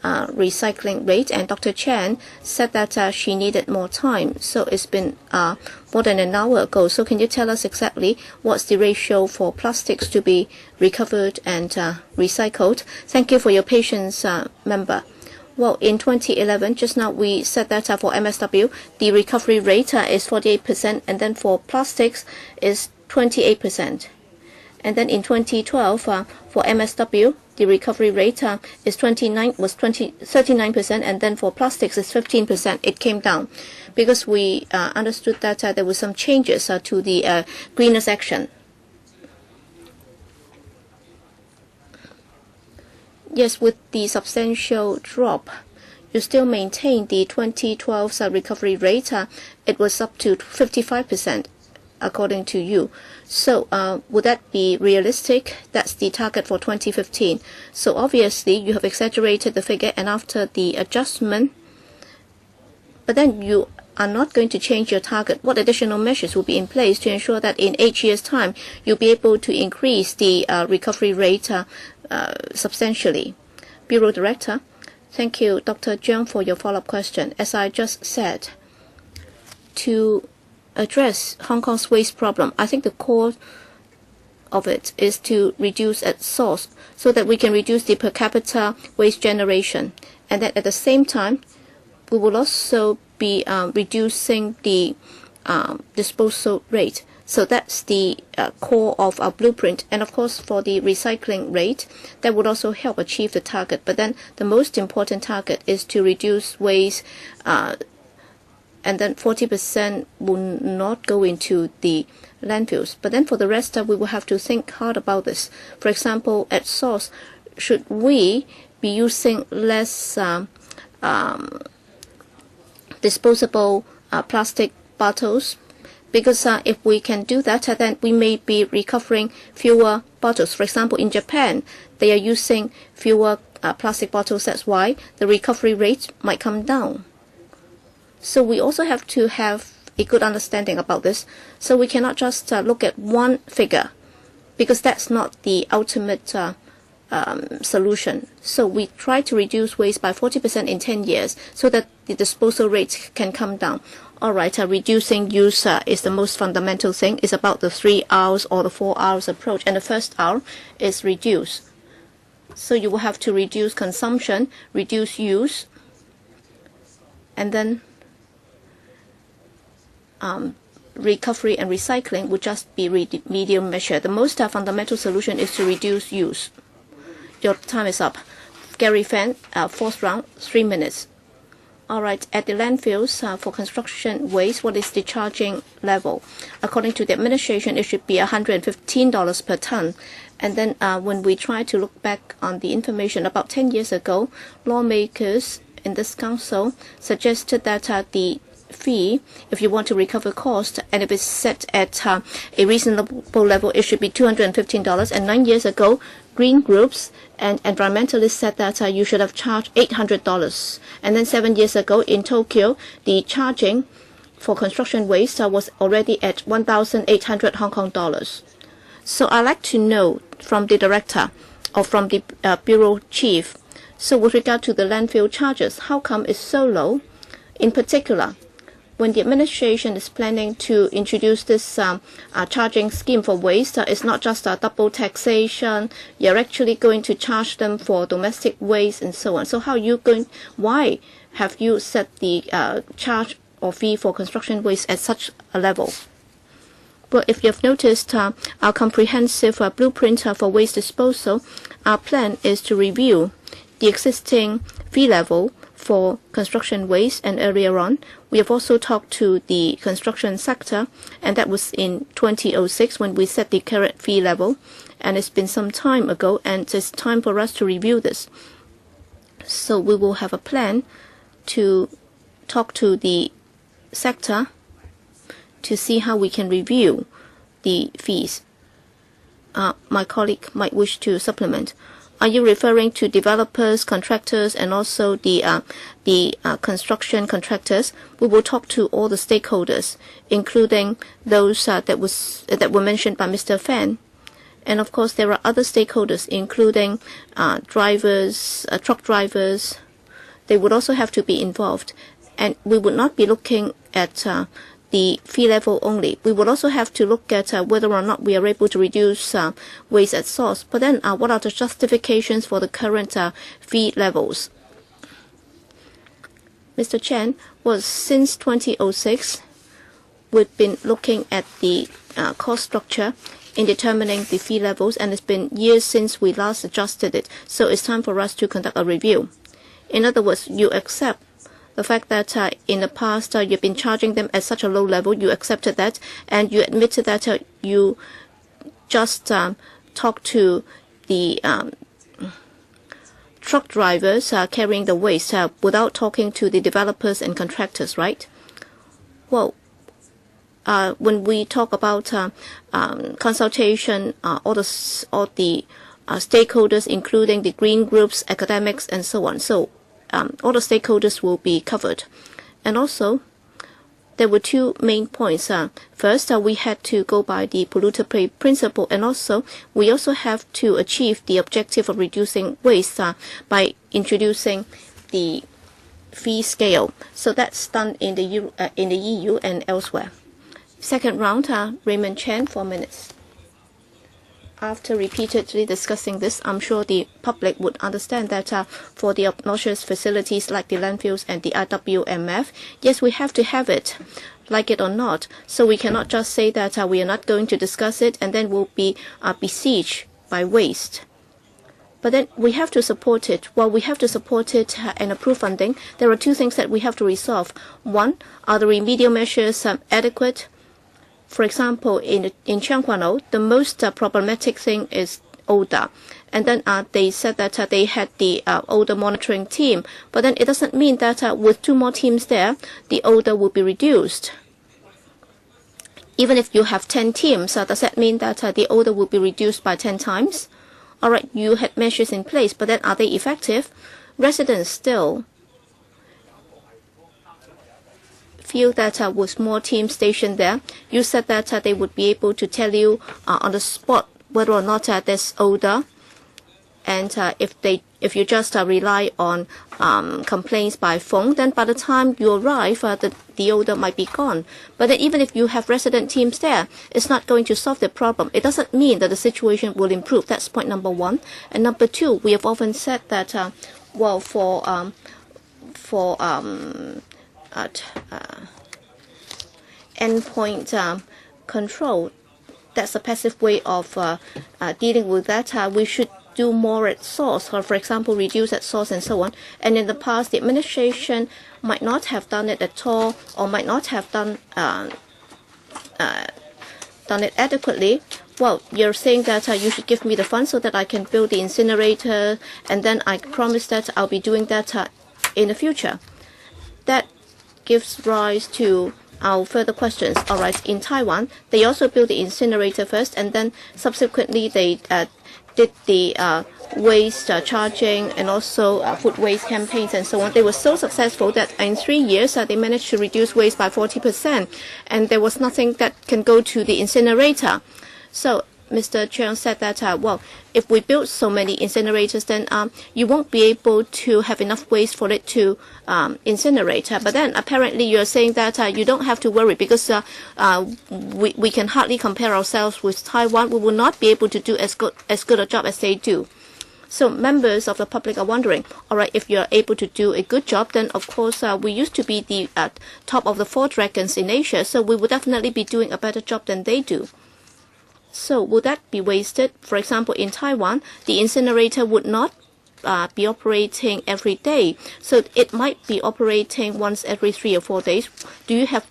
Speaker 3: recycling rate, and Dr. Chen said that she needed more time. So it's been more than an hour ago. So can you tell us exactly what's the ratio for plastics to be recovered and recycled? Thank you for your patience, member. Well, in 2011, just now we said that for MSW, the recovery rate is 48%, and then for plastics is 28%. And then in 2012, for MSW, the recovery rate was 39%, and then for plastics is 15%. It came down because we understood that there were some changes to the greener section. Yes, with the substantial drop, you still maintain the 2012 recovery rate. It was up to 55%, according to you. So would that be realistic? That's the target for 2015. So obviously you have exaggerated the figure, and after the adjustment, but then you are not going to change your target. What additional measures will be in place to ensure that in 8 years' time you'll be able to increase the recovery rate substantially? Bureau Director. Thank you, Dr. Jiang, for your follow-up question. As I just said, to address Hong Kong's waste problem, I think the core of it is to reduce at source so that we can reduce the per capita waste generation, and that at the same time we will also be reducing the disposal rate. So that's the core of our blueprint. And of course, for the recycling rate, that would also help achieve the target. But then the most important target is to reduce waste, and then 40% will not go into the landfills. But then for the rest, we will have to think hard about this. For example, at source, should we be using less disposable plastic bottles? Because if we can do that, then we may be recovering fewer bottles. For example, in Japan, they are using fewer plastic bottles. That's why the recovery rate might come down. So we also have to have a good understanding about this. So we cannot just look at one figure, because that's not the ultimate solution. So we try to reduce waste by 40% in 10 years so that the disposal rate can come down. All right, reducing use is the most fundamental thing. It's about the 3 hours or the 4 hours approach. And the first hour is reduce. So you will have to reduce consumption, reduce use, and then recovery and recycling would just be medium measure. The most fundamental solution is to reduce use. Your time is up. Gary Fan, fourth round, 3 minutes. All right, at the landfills for construction waste, what is the charging level? According to the administration, it should be $115 per ton. And then when we try to look back on the information, about 10 years ago, lawmakers in this council suggested that the fee, if you want to recover cost, and if it's set at a reasonable level, it should be $215. And 9 years ago, green groups and environmentalists said that you should have charged $800. And then 7 years ago in Tokyo, the charging for construction waste was already at 1,800 Hong Kong dollars. So I'd like to know from the director or from the bureau chief, So with regard to the landfill charges, how come it's so low? In particular, when the administration is planning to introduce this charging scheme for waste, it's not just a double taxation. You're actually going to charge them for domestic waste and so on. So why have you set the charge or fee for construction waste at such a level? Well, if you've noticed our comprehensive blueprint for waste disposal, our plan is to review the existing fee level for construction waste, and earlier on, we have also talked to the construction sector, and that was in 2006 when we set the current fee level, and it's been some time ago, and it's time for us to review this. So we will have a plan to talk to the sector to see how we can review the fees. My colleague might wish to supplement. Are you referring to developers, contractors, and also the construction contractors? We will talk to all the stakeholders, including those that were mentioned by Mr. Fan. And of course, there are other stakeholders, including drivers, truck drivers. They would also have to be involved. And we would not be looking at the fee level only. We would also have to look at whether or not we are able to reduce waste at source. But then what are the justifications for the current fee levels? Mr. Chen, since 2006, we've been looking at the cost structure in determining the fee levels, and it's been years since we last adjusted it. So it's time for us to conduct a review. In other words, you accept the fact that in the past you've been charging them at such a low level. You accepted that, and you admitted that you just talked to the truck drivers carrying the waste without talking to the developers and contractors, right? Well, when we talk about consultation, all the stakeholders, including the green groups, academics, and so on. So all the stakeholders will be covered. And also, there were two main points. First, we had to go by the polluter pay principle, and also we also have to achieve the objective of reducing waste by introducing the fee scale. So that's done in the EU and elsewhere. Second round, Raymond Chen, 4 minutes. After repeatedly discussing this, I'm sure the public would understand that for the obnoxious facilities like the landfills and the IWMF, yes, we have to have it, like it or not. So we cannot just say that we are not going to discuss it and then we'll be besieged by waste. But then we have to support it. While we have to support it and approve funding, there are two things that we have to resolve. One, are the remedial measures adequate? For example, in Chianghuanou, the most problematic thing is odor. And then they said that they had the odor monitoring team. But then it doesn't mean that with 2 more teams there, the odor will be reduced. Even if you have 10 teams, does that mean that the odor will be reduced by 10 times? All right, you had measures in place, but then are they effective? Residents still feel that with more teams stationed there, you said that they would be able to tell you on the spot whether or not there's odor. And if you just rely on complaints by phone, then by the time you arrive, the odor might be gone. But then even if you have resident teams there, it's not going to solve the problem. It doesn't mean that the situation will improve. That's point number one. And number two, we have often said that endpoint control, that's a passive way of dealing with that. We should do more at source, or for example, reduce at source and so on. And in the past, the administration might not have done it at all, or might not have done it adequately. Well, you're saying that you should give me the funds so that I can build the incinerator, and then I promise that I'll be doing that in the future. That gives rise to our further questions. All right, in Taiwan, they also built the incinerator first, and then subsequently they did the waste charging and also food waste campaigns and so on. They were so successful that in 3 years they managed to reduce waste by 40%, and there was nothing that can go to the incinerator. So Mr. Chiang said that, well, if we build so many incinerators, then you won't be able to have enough waste for it to incinerate. But then apparently you're saying that you don't have to worry because we can hardly compare ourselves with Taiwan. We will not be able to do as good a job as they do. So members of the public are wondering, all right, if you're able to do a good job, then of course we used to be the top of the 4 dragons in Asia, so we would definitely be doing a better job than they do. So would that be wasted? For example, in Taiwan, the incinerator would not be operating every day, so it might be operating once every 3 or 4 days. Do you have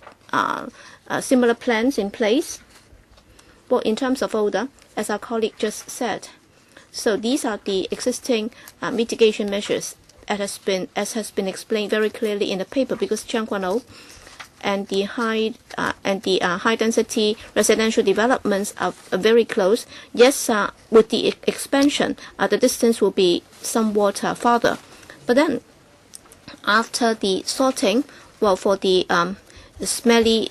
Speaker 3: similar plans in place? Well, in terms of odor, as our colleague just said, so these are the existing mitigation measures as has been explained very clearly in the paper, because Tseung Kwan O and the high density residential developments are very close. Yes, with the expansion, the distance will be somewhat farther. But then, after the sorting, well, for the smelly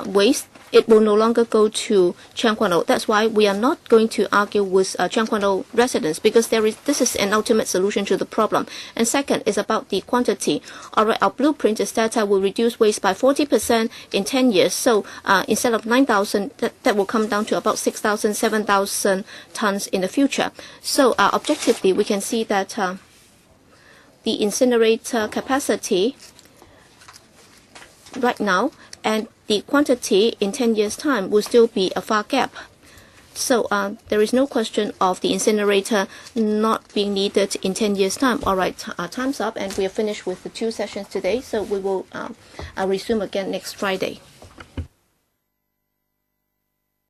Speaker 3: waste, it will no longer go to Tseung Kwan O. That's why we are not going to argue with Tseung Kwan O residents, because this is an ultimate solution to the problem. And second is about the quantity. All right, our blueprint is that we'll reduce waste by 40% in 10 years. So instead of 9,000, that will come down to about 6,000, 7,000 tons in the future. So objectively, we can see that the incinerator capacity right now and the quantity in 10 years' time will still be a far gap. So there is no question of the incinerator not being needed in 10 years' time. All right, time's up, and we are finished with the 2 sessions today. So we will resume again next Friday.